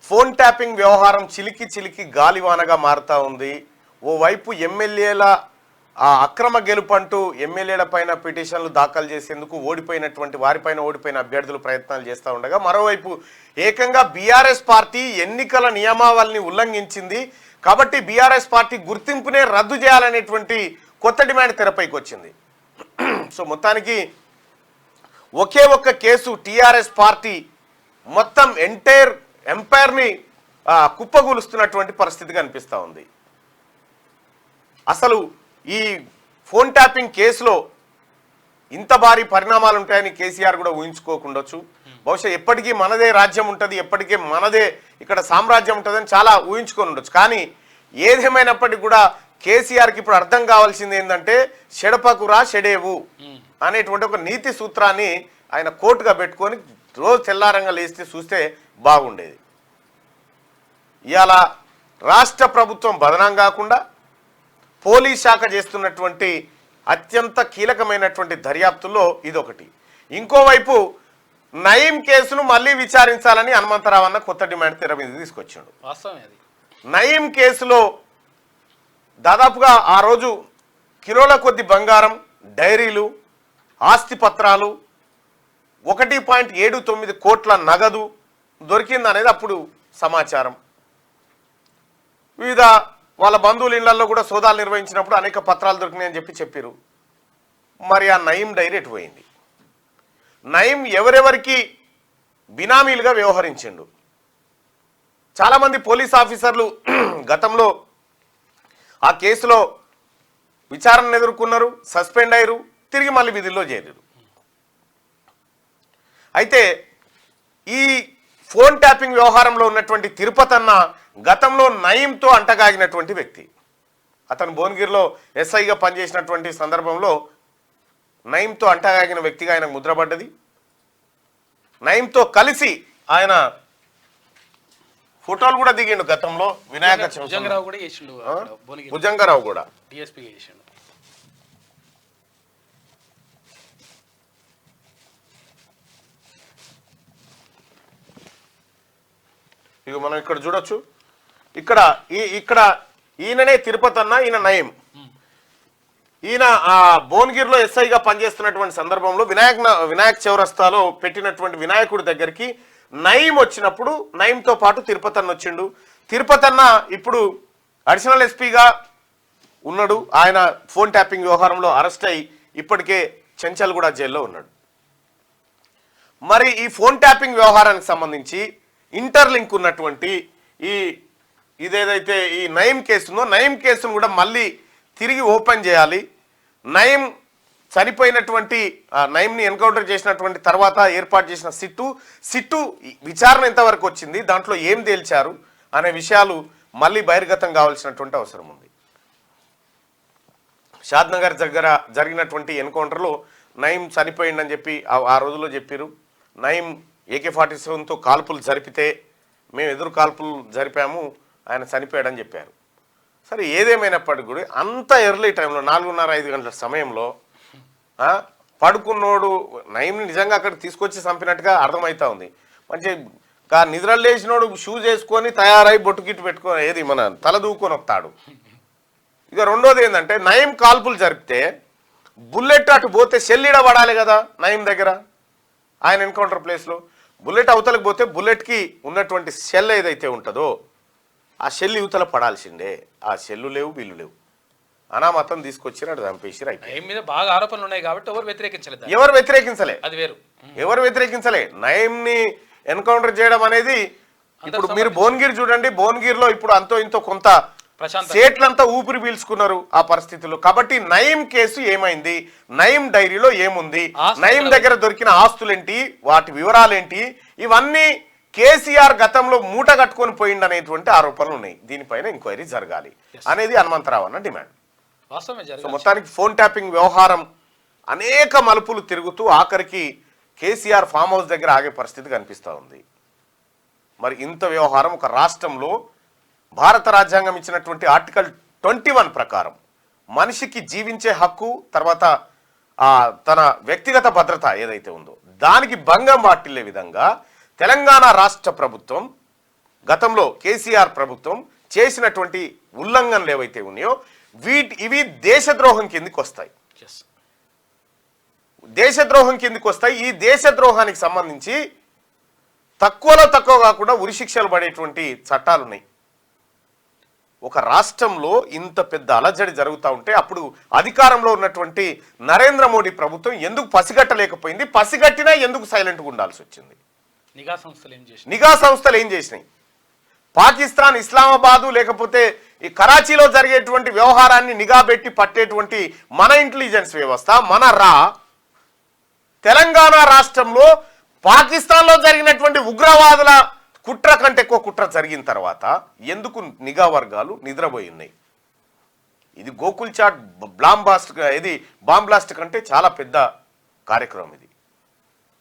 Phone tapping వ్యవహారం చిలికి గాలివానగా మారుతా ఉంది. ఓవైపు ఎమ్మెల్యేల అక్రమ గెలుపంటూ ఎమ్మెల్యేల పైన పిటిషన్లు దాఖలు చేసేందుకు వారిపైన ఓడిపోయిన అభ్యర్థులు ప్రయత్నాలు చేస్తూ ఉండగా, మరోవైపు ఏకంగా బీఆర్ఎస్ పార్టీ ఎన్నికల నియమావళిని ఉల్లంఘించింది కాబట్టి బీఆర్ఎస్ పార్టీ గుర్తింపునే రద్దు చేయాలనేటువంటి కొత్త డిమాండ్ తెరపైకి వచ్చింది. సో మొత్తానికి ఒకే ఒక్క కేసు టీఆర్ఎస్ పార్టీ మొత్తం ఎంపైర్ని కుప్పగూలుస్తున్నటువంటి పరిస్థితి కనిపిస్తూ ఉంది. అసలు ఈ ఫోన్ ట్యాపింగ్ కేసులో ఇంత భారీ పరిణామాలు ఉంటాయని కేసీఆర్ కూడా ఊహించుకోకుండొచ్చు. బహుశా ఎప్పటికీ మనదే రాజ్యం ఉంటుంది, ఎప్పటికీ మనదే ఇక్కడ సామ్రాజ్యం ఉంటుందని చాలా ఊహించుకొని ఉండొచ్చు. కానీ ఏదేమైనప్పటికీ కూడా కేసీఆర్కి ఇప్పుడు అర్థం కావాల్సింది ఏంటంటే షెడపకురా షెడేవు అనేటువంటి ఒక నీతి సూత్రాన్ని ఆయన కోర్టుగా పెట్టుకొని రోజు తెల్లారంగా లేస్తే చూస్తే బాగుండేది. ఇవాళ రాష్ట్ర ప్రభుత్వం బదనాం కాకుండా పోలీస్ శాఖ చేస్తున్నటువంటి అత్యంత కీలకమైనటువంటి దర్యాప్తుల్లో ఇదొకటి. ఇంకోవైపు నయీం కేసును మళ్ళీ విచారించాలని హనుమంతరావు అన్న కొత్త డిమాండ్ తెర మీద తీసుకొచ్చాడు. నయీం కేసులో దాదాపుగా ఆ రోజు కిలోల కొద్ది బంగారం, డైరీలు, ఆస్తి పత్రాలు, 1.79 కోట్ల నగదు దొరికిందనేది అప్పుడు సమాచారం. వివిధ వాళ్ళ బంధువుల ఇళ్లలో కూడా సోదాలు నిర్వహించినప్పుడు అనేక పత్రాలు దొరికినాయని చెప్పారు. మరి ఆ నయీం డైరీ ఎటు పోయింది? నయీం ఎవరెవరికి బినామీలుగా వ్యవహరించిండు? చాలామంది పోలీస్ ఆఫీసర్లు గతంలో ఆ కేసులో విచారణ ఎదుర్కొన్నారు, సస్పెండ్ అయ్యారు, తిరిగి మళ్ళీ విధుల్లో చేరారు. అయితే ఈ ఫోన్ ట్యాపింగ్ వ్యవహారంలో ఉన్నటువంటి తిరుపతన్న గతంలో నయీంతో అంటగాగినటువంటి వ్యక్తి. అతను భువనగిరిలో ఎస్ఐగా పనిచేసినటువంటి సందర్భంలో నయీంతో అంటగాగిన వ్యక్తిగా ఆయనకు ముద్రపడ్డది. నయీంతో కలిసి ఆయన ఫోటోలు కూడా దిగిండు గతంలో. వినాయక భుజంగరావు కూడా ఇక మనం ఇక్కడ చూడొచ్చు. ఇక్కడ ఈయననే తిరుపతి అన్న, ఈయన నయీం. ఈయన భువనగిరిలో ఎస్ఐగా పనిచేస్తున్నటువంటి సందర్భంలో వినాయక్ చౌరస్తాలో పెట్టినటువంటి వినాయకుడి దగ్గరికి నయీం వచ్చినప్పుడు నయీంతో పాటు తిరుపతి అన్న వచ్చిండు. తిరుపతి అన్న ఇప్పుడు అడిషనల్ ఎస్పీగా ఉన్నాడు. ఆయన ఫోన్ ట్యాపింగ్ వ్యవహారంలో అరెస్ట్ అయి ఇప్పటికే చెంచల్గూడ జైల్లో ఉన్నాడు. మరి ఈ ఫోన్ ట్యాపింగ్ వ్యవహారానికి సంబంధించి ఇంటర్లింక్ ఉన్నటువంటి ఇదేదైతే ఈ నయీం కేసునో, నయీం కేసును కూడా మళ్ళీ తిరిగి ఓపెన్ చేయాలి. నయీం చనిపోయినటువంటి నయీంని ఎన్కౌంటర్ చేసినటువంటి తర్వాత ఏర్పాటు చేసిన సిట్టు విచారణ ఎంతవరకు వచ్చింది, దాంట్లో ఏం తేల్చారు అనే విషయాలు మళ్ళీ బహిర్గతం కావాల్సినటువంటి అవసరం ఉంది. షాద్నగర్ దగ్గర జరిగినటువంటి ఎన్కౌంటర్లో నయీం చనిపోయిందని చెప్పి ఆ రోజుల్లో చెప్పారు. నయీం AK-47తో కాల్పులు జరిపితే మేము ఎదురు కాల్పులు జరిపాము, ఆయన చనిపోయాడని చెప్పారు. సరే, ఏదేమైనప్పటికీ కూడా అంత ఎర్లీ టైంలో 4:30-5 గంటల సమయంలో పడుకున్నోడు నయీంని నిజంగా అక్కడికి తీసుకొచ్చి చంపినట్టుగా అర్థమవుతా ఉంది. మంచి నిద్రలు లేచినోడు షూస్ వేసుకొని తయారై బొట్టు గిట్టు పెట్టుకొని ఏది మన తల దూకొని వస్తాడు. ఇక రెండోది ఏంటంటే నయీం కాల్పులు జరిపితే బుల్లెట్ అటు పోతే షెల్లీడ పడాలి కదా నయీం దగ్గర. ఆయన ఎన్కౌంటర్ ప్లేస్లో బుల్లెట్ అవతలకు పోతే బుల్లెట్కి ఉన్నటువంటి షెల్ ఏదైతే ఉంటుందో ఆ షెల్ యువతల పడాల్సిందే. ఆ షెల్లు లేవు, బిల్లు లేవు, అనామతం తీసుకొచ్చి అటు చంపేసిరు. మీద బాగా ఆరోపణలు ఉన్నాయి కాబట్టి ఎవరు వ్యతిరేకించలే, అది వేరు. ఎవరు వ్యతిరేకించలే. నయీంని ఎన్కౌంటర్ చేయడం అనేది ఇప్పుడు మీరు భువనగిరి చూడండి, భువనగిరిలో ఇప్పుడు అంతో ఇంతో కొంత సేట్లంతా ఊపిరి పీల్చుకున్నారు ఆ పరిస్థితుల్లో. కాబట్టి నయీం కేసు ఏమైంది, నయీం డైరీలో ఏముంది, నయీం దగ్గర దొరికిన ఆస్తులేంటి, వాటి వివరాలేంటి, ఇవన్నీ కేసీఆర్ గతంలో మూట కట్టుకొని పోయిండనేటువంటి ఆరోపణలు ఉన్నాయి. దీనిపైన ఎంక్వైరీ జరగాలి అనేది హనుమంతరావు అన్న డిమాండ్. సో మొత్తానికి ఫోన్ ట్యాపింగ్ వ్యవహారం అనేక మలుపులు తిరుగుతూ ఆఖరికి కేసీఆర్ ఫామ్ హౌస్ దగ్గర ఆగే పరిస్థితి కనిపిస్తూ ఉంది. మరి ఇంత వ్యవహారం ఒక రాష్ట్రంలో భారత రాజ్యాంగం ఇచ్చినటువంటి ఆర్టికల్ 21 ప్రకారం మనిషికి జీవించే హక్కు, తర్వాత తన వ్యక్తిగత భద్రత ఏదైతే ఉందో దానికి భంగం వాటిల్లే విధంగా తెలంగాణ రాష్ట్ర ప్రభుత్వం గతంలో కేసీఆర్ ప్రభుత్వం చేసినటువంటి ఉల్లంఘనలు ఏవైతే ఉన్నాయో ఇవి దేశద్రోహం కిందికి వస్తాయి. దేశద్రోహం కిందికి వస్తాయి. ఈ దేశద్రోహానికి సంబంధించి తక్కువలో తక్కువ కాకుండా ఉరిశిక్షలు పడేటువంటి చట్టాలు ఉన్నాయి. ఒక రాష్ట్రంలో ఇంత పెద్ద అలజడి జరుగుతూ ఉంటే అప్పుడు అధికారంలో ఉన్నటువంటి నరేంద్ర మోడీ ప్రభుత్వం ఎందుకు పసిగట్టలేకపోయింది? పసిగట్టినా ఎందుకు సైలెంట్గా ఉండాల్సి వచ్చింది? నిఘా సంస్థలు ఏం చేసినాయి? పాకిస్తాన్, ఇస్లామాబాదు లేకపోతే ఈ కరాచీలో జరిగేటువంటి వ్యవహారాన్ని నిఘా పెట్టి పట్టేటువంటి మన ఇంటెలిజెన్స్ వ్యవస్థ, మన తెలంగాణ రాష్ట్రంలో పాకిస్తాన్లో జరిగినటువంటి ఉగ్రవాదుల కుట్ర కంటే ఎక్కువ కుట్ర జరిగిన తర్వాత ఎందుకు నిఘా వర్గాలు నిద్రపోయి ఉన్నాయి? ఇది గోకుల్ చాట్ బాంబ్ బ్లాస్ట్ కంటే చాలా పెద్ద కార్యక్రమం ఇది.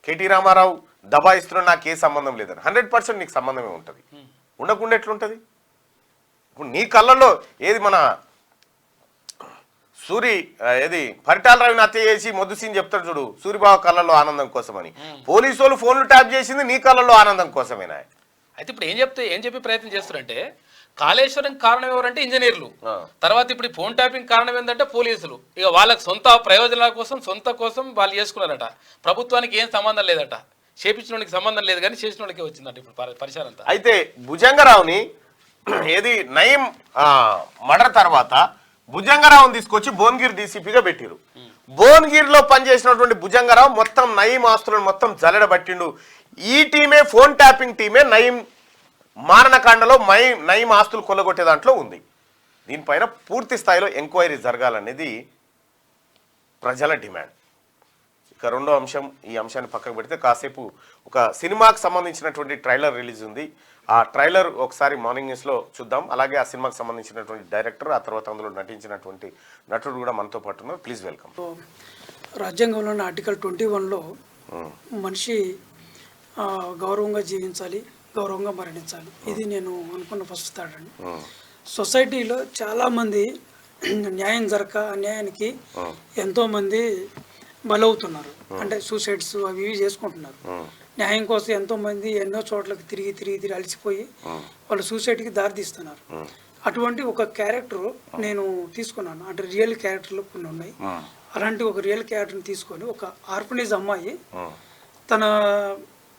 కేటీ రామారావు దబాయిస్తున్నా నాకు ఏ సంబంధం లేదని 100% నీకు సంబంధమే ఉంటుంది. ఉండకుండా ఎట్లుంటుంది? ఇప్పుడు నీ కళ్ళల్లో ఏది మన పరిటాల రవిని హత్య చేసి మొద్దుసీని చెప్తాడు చూడు, సూరిబాబు కళ్ళల్లో ఆనందం కోసమని. పోలీసు వాళ్ళు ఫోన్లు ట్యాప్ చేసింది నీ కళ్ళల్లో ఆనందం కోసమేనా? అయితే ఇప్పుడు ఏం చెప్పి ప్రయత్నం చేస్తారంటే కాళేశ్వరం కారణం ఎవరంటే ఇంజనీర్లు, తర్వాత ఇప్పుడు ఫోన్ ట్యాపింగ్ కారణం ఏంటంటే పోలీసులు. ఇక వాళ్ళకి సొంత ప్రయోజనాల కోసం వాళ్ళు చేసుకున్నారట. ప్రభుత్వానికి ఏం సంబంధం లేదట. చేపించిన సంబంధం లేదు కానీ చేసిన వాళ్ళకే వచ్చిందట ఇప్పుడు పరిసరం అంతా. అయితే భుజంగరావుని నయీం మర్డర్ తర్వాత భుజంగరావుని తీసుకొచ్చి భువనగిరి డీసీపీగా పెట్టిరు. భువనగిరిలో పనిచేసినటువంటి భుజంగరావు మొత్తం నయీం ఆస్తులను మొత్తం జల్లెడబట్టిండు. ఈ టీమే, ఫోన్ ట్యాపింగ్ టీమే నయీం మారణకాండలో నయీం ఆస్తులు కొల్లగొట్టే దాంట్లో ఉంది. దీనిపైన పూర్తి స్థాయిలో ఎంక్వైరీ జరగాలనేది ప్రజల డిమాండ్. ఇక రెండో అంశం, ఈ అంశాన్ని పక్కకు పెడితే కాసేపు ఒక సినిమాకి సంబంధించినటువంటి ట్రైలర్ రిలీజ్ ఉంది. ఆ ట్రైలర్ ఒకసారి మార్నింగ్ న్యూస్లో చూద్దాం. అలాగే ఆ సినిమాకి సంబంధించినటువంటి డైరెక్టర్, ఆ తర్వాత అందులో నటించినటువంటి నటుడు కూడా మనతో పాటు ఉన్నారు. Please welcome. రాజ్యాంగంలోని ఆర్టికల్ 21లో మనిషి గౌరవంగా జీవించాలి, గౌరవంగా మరణించాలి. ఇది నేను అనుకున్న ఫస్ట్ థాట్ అండి. సొసైటీలో చాలామంది న్యాయం జరగక అన్యాయానికి ఎంతోమంది బలవుతున్నారు. అంటే సూసైడ్స్ అవి ఇవి చేసుకుంటున్నారు. న్యాయం కోసం ఎంతోమంది ఎన్నో చోట్లకి తిరిగి అలసిపోయి వాళ్ళు సూసైడ్కి దారితీస్తున్నారు. అటువంటి ఒక క్యారెక్టర్ నేను తీసుకున్నాను. అంటే రియల్ క్యారెక్టర్లు కొన్ని ఉన్నాయి. అలాంటి ఒక రియల్ క్యారెక్టర్ని తీసుకొని ఒక ఆర్ఫనేజ్ అమ్మాయి తన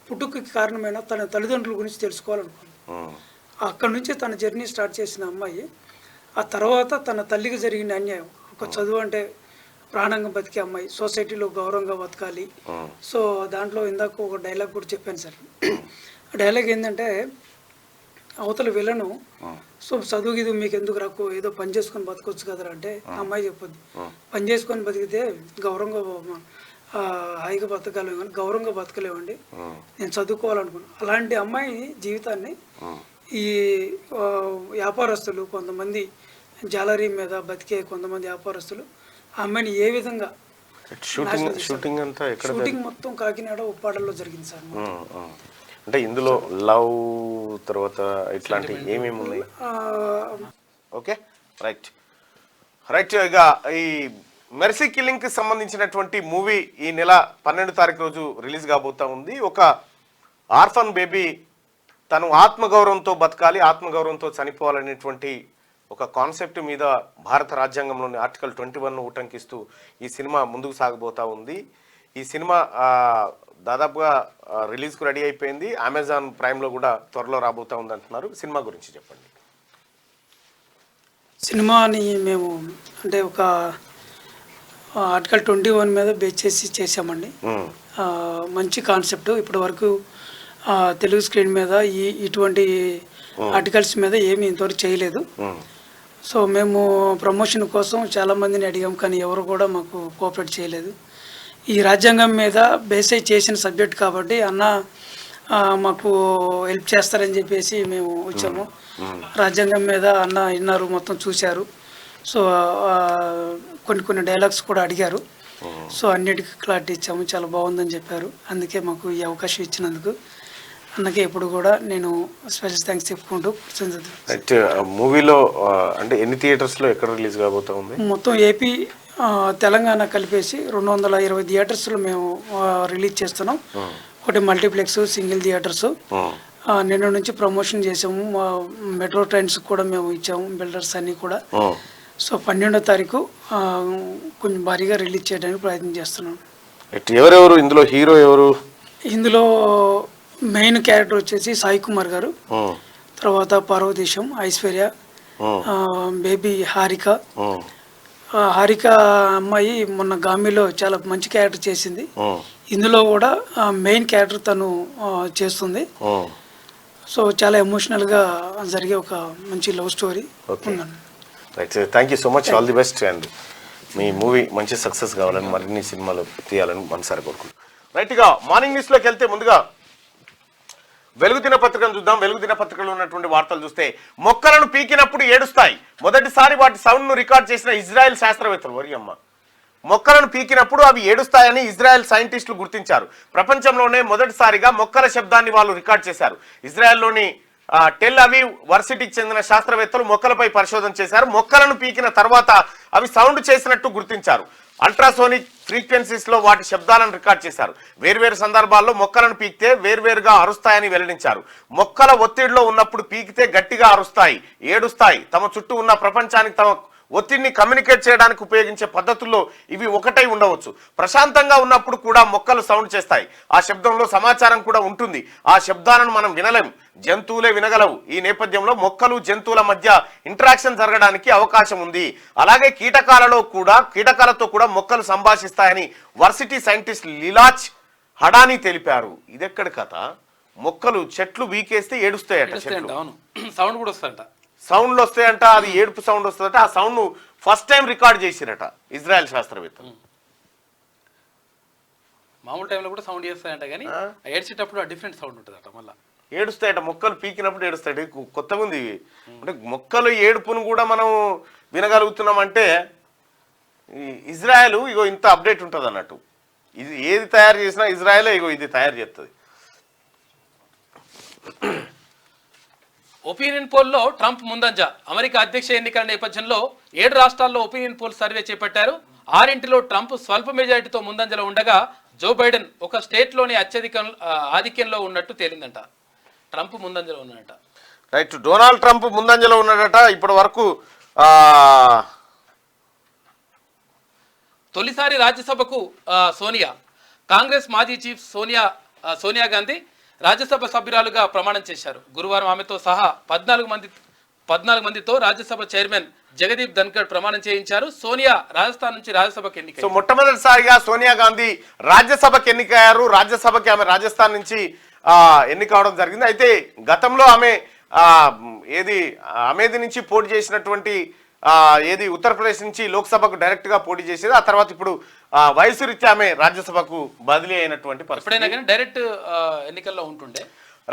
పుట్టుకకి కారణమైన తన తల్లిదండ్రుల గురించి తెలుసుకోవాలనుకుంది. అక్కడి నుంచి తన జర్నీ స్టార్ట్ చేసిన అమ్మాయి ఆ తర్వాత తన తల్లికి జరిగిన అన్యాయం, ఒక చదువు అంటే ప్రాణంగా బతికే అమ్మాయి సొసైటీలో గౌరవంగా బతకాలి. సో దాంట్లో ఇందాక ఒక డైలాగ్ కూడా చెప్పాను సార్. డైలాగ్ ఏంటంటే అవతల విలను సో చదువుకి ఇది మీకు ఎందుకు రాకు, ఏదో పని చేసుకొని బతకొచ్చు కదరా అంటే అమ్మాయి చెప్పొద్దు. పని చేసుకొని బతికితే గౌరవంగా హాయిగా బతకలేము కానీ గౌరవంగా బతకలేమండి, నేను చదువుకోవాలనుకున్నాను. అలాంటి అమ్మాయి జీవితాన్ని ఈ వ్యాపారస్తులు, కొంతమంది జాలరీ మీద బతికే కొంతమంది వ్యాపారస్తులు ఆ అమ్మాయిని ఏ విధంగా షూటింగ్ మొత్తం కాకినాడ, ఉప్పాడలో జరిగింది సార్. అంటే ఇందులో లవ్ తర్వాత ఇట్లాంటి ఏమేమి ఉన్నాయి? Okay, right. ఇక ఈ మెర్సీ కిల్లింగ్ కి సంబంధించినటువంటి మూవీ ఈ నెల 12వ తారీఖు రోజు రిలీజ్ కాబోతా ఉంది. ఒక ఆర్ఫన్ బేబీ తను ఆత్మగౌరవంతో బతకాలి, ఆత్మగౌరవంతో చనిపోవాలనేటువంటి ఒక కాన్సెప్ట్ మీద భారత రాజ్యాంగంలోని ఆర్టికల్ 21ను ఉటంకిస్తూ ఈ సినిమా ముందుకు సాగబోతా ఉంది. ఈ సినిమా దాదాపుగా రిలీజ్కు రెడీ అయిపోయింది. అమెజాన్ ప్రైమ్లో కూడా త్వరలో రాబోతా ఉంది అంటున్నారు. సినిమా గురించి చెప్పండి. సినిమాని మేము అంటే ఒక ఆర్టికల్ 21 మీద బేస్ చేసి చేసామండి. మంచి కాన్సెప్ట్. ఇప్పటి వరకు తెలుగు స్క్రీన్ మీద ఇటువంటి ఆర్టికల్స్ మీద ఏమీ ఇంతవరకు చేయలేదు. సో మేము ప్రమోషన్ కోసం చాలామందిని అడిగాం, కానీ ఎవరు కూడా మాకు కోఆపరేట్ చేయలేదు. ఈ రాజ్యాంగం మీద బేస్ అయి చేసిన సబ్జెక్ట్ కాబట్టి అన్న మాకు హెల్ప్ చేస్తారని చెప్పేసి మేము వచ్చాము. రాజ్యాంగం మీద అన్న విన్నారు, మొత్తం చూశారు. సో కొన్ని డైలాగ్స్ కూడా అడిగారు. సో అన్నిటికీ క్లారిటీ ఇచ్చాము, చాలా బాగుందని చెప్పారు. అందుకే మాకు ఈ అవకాశం ఇచ్చినందుకు అన్నకే ఇప్పుడు కూడా నేను స్పెషల్ థ్యాంక్స్ చెప్పుకుంటూ మూవీలో అంటే ఎన్ని థియేటర్స్లో ఎక్కడ రిలీజ్ కాబోతా ఉంది? మొత్తం ఏపీ తెలంగాణ కలిపేసి 220 థియేటర్స్లో మేము రిలీజ్ చేస్తున్నాం. ఒకటి మల్టీప్లెక్స్, సింగిల్ థియేటర్స్, నిన్న నుంచి ప్రమోషన్ చేసాము. మా మెట్రో ట్రైన్స్ కూడా మేము ఇచ్చాము, బిల్డర్స్ అన్నీ కూడా. సో 12వ తారీఖు కొంచెం భారీగా రిలీజ్ చేయడానికి ప్రయత్నం చేస్తున్నాం. ఎవరెవరు ఇందులో హీరో ఎవరు? ఇందులో మెయిన్ క్యారెక్టర్ వచ్చేసి సాయి కుమార్ గారు, తర్వాత పార్వతీశం, ఐశ్వర్య, బేబీ హారిక. హారిక అమ్మాయి మొన్న గామిలో చాలా మంచి క్యారెక్టర్ చేసింది. ఇందులో కూడా మెయిన్ క్యారెక్టర్ తను చేస్తుంది. సో చాలా ఎమోషనల్గా జరిగే ఒక మంచి లవ్ స్టోరీ ఉందండి. Right, thank you so much, all the best. And me movie మంచి సక్సెస్ కావాలని, మరిన్ని సినిమాలు తీయాలని మనసారి కోరుకుంటున్నాను. రైట్గా మార్నింగ్ న్యూస్లోకి వెళ్తే ముందుగా వెలుగు దినపత్రికను చూద్దాం. వెలుగు దినపత్రికలో ఉన్నటువంటి వార్తలు చూస్తే మొక్కలను పీకినప్పుడు ఏడుస్తాయి, మొదటిసారి వాటి సౌండ్ను రికార్డ్ చేసిన ఇజ్రాయెల్ శాస్త్రవేత్తలు. వరి అమ్మ, మొక్కలను పీకినప్పుడు అవి ఏడుస్తాయని ఇజ్రాయెల్ సైంటిస్టులు గుర్తించారు. ప్రపంచంలోనే మొదటిసారిగా మొక్కల శబ్దాన్ని వాళ్ళు రికార్డ్ చేశారు. ఇజ్రాయెల్లోని టెల్ అవీవ్ వర్సిటీకి చెందిన శాస్త్రవేత్తలు మొక్కలపై పరిశోధన చేశారు. మొక్కలను పీకిన తర్వాత అవి సౌండ్ చేసినట్టు గుర్తించారు. అల్ట్రాసోనిక్ ఫ్రీక్వెన్సీస్ లో వాటి శబ్దాలను రికార్డ్ చేశారు. వేర్వేరు సందర్భాల్లో మొక్కలను పీకితే వేర్వేరుగా అరుస్తాయని వెల్లడించారు. మొక్కల ఒత్తిడిలో ఉన్నప్పుడు పీకితే గట్టిగా అరుస్తాయి, ఏడుస్తాయి. తమ చుట్టూ ఉన్న ప్రపంచానికి తమ ఒత్తిడిని కమ్యూనికేట్ చేయడానికి ఉపయోగించే పద్ధతుల్లో ఇవి ఒకటై ఉండవచ్చు. ప్రశాంతంగా ఉన్నప్పుడు కూడా మొక్కలు సౌండ్ చేస్తాయి. ఆ శబ్దంలో సమాచారం కూడా ఉంటుంది. ఆ శబ్దాలను మనం వినలేం, జంతువులే వినగలవు. ఈ నేపథ్యంలో మొక్కలు జంతువుల మధ్య ఇంటరాక్షన్ జరగడానికి అవకాశం ఉంది. అలాగే కీటకాలతో కూడా మొక్కలు సంభాషిస్తాయని వర్సిటీ సైంటిస్ట్ లీలాచ్ హడానీ తెలిపారు. ఇదెక్కడి కథ? మొక్కలు చెట్లు వీకేస్తే ఏడుస్తాయట, సౌండ్ కూడా వస్తాయంట, సౌండ్లు వస్తాయంట, అది ఏడుపు సౌండ్ వస్తుందట. ఆ సౌండ్ ఫస్ట్ టైం రికార్డ్ చేసిరట ఇజ్రాయెల్ శాస్త్రవేత్తలు. మామూలు టైంలో కూడా సౌండ్ చేస్తాయంట, కానీ ఏడ్చేటప్పుడు డిఫరెంట్ సౌండ్ ఉంటుందట. మళ్ళీ ఏడుస్తాయట, మొక్కలు పీకినప్పుడు ఏడుస్తాయట. కొత్తగా ఉంది. అంటే మొక్కలు ఏడుపును కూడా మనం వినగలుగుతున్నామంటే ఇజ్రాయెల్ ఇగో ఇంత అప్డేట్ ఉంటుంది అన్నట్టు. ఇది ఏది తయారు చేసినా ఇజ్రాయెలే ఇగో ఇది తయారు చేస్తుంది. ఒపీనియన్ పోల్లో ట్రంప్ ముందంజ. అమెరికా అధ్యక్ష ఎన్నికల నేపథ్యంలో 7 రాష్ట్రాల్లో ఒపీనియన్ పోల్ సర్వే చేపట్టారు. 6 ట్రంప్ స్వల్ప మెజారిటీతో ముందంజలో ఉండగా జో బైడెన్ ఒక స్టేట్లోని ఆధిక్యంలో ఉన్నట్టు తేలిందంట. ట్రంప్ ముందంజలో ఉన్నాడట. రైట్, డొనాల్డ్ ట్రంప్ ముందంజలో ఉన్నాడట. ఇప్పటి వరకు తొలిసారి రాజ్యసభకు సోనియా, కాంగ్రెస్ మాజీ చీఫ్ సోనియా గాంధీ రాజ్యసభ సభ్యురాలుగా ప్రమాణం చేశారు. గురువారం ఆమెతో సహా 14 మందితో రాజ్యసభ చైర్మన్ జగదీప్ ధన్కర్ ప్రమాణం చేయించారు. సోనియా రాజస్థాన్ నుంచి రాజ్యసభకు ఎన్నిక. సో మొట్టమొదటిసారిగా సోనియా గాంధీ రాజ్యసభకి ఎన్నికయ్యారు. రాజ్యసభకి ఆమె రాజస్థాన్ నుంచి ఎన్నిక అవడం జరిగింది. అయితే గతంలో ఆమె అమేధి నుంచి పోటీ చేసినటువంటి ఉత్తరప్రదేశ్ నుంచి లోక్సభకు డైరెక్ట్ గా పోటీ చేసేది. ఆ తర్వాత ఇప్పుడు వయసు రీత్యా ఆమె రాజ్యసభకు బదిలీ అయినటువంటి పరిస్థితి. డైరెక్ట్ ఎన్నికల్లో ఉంటుండే.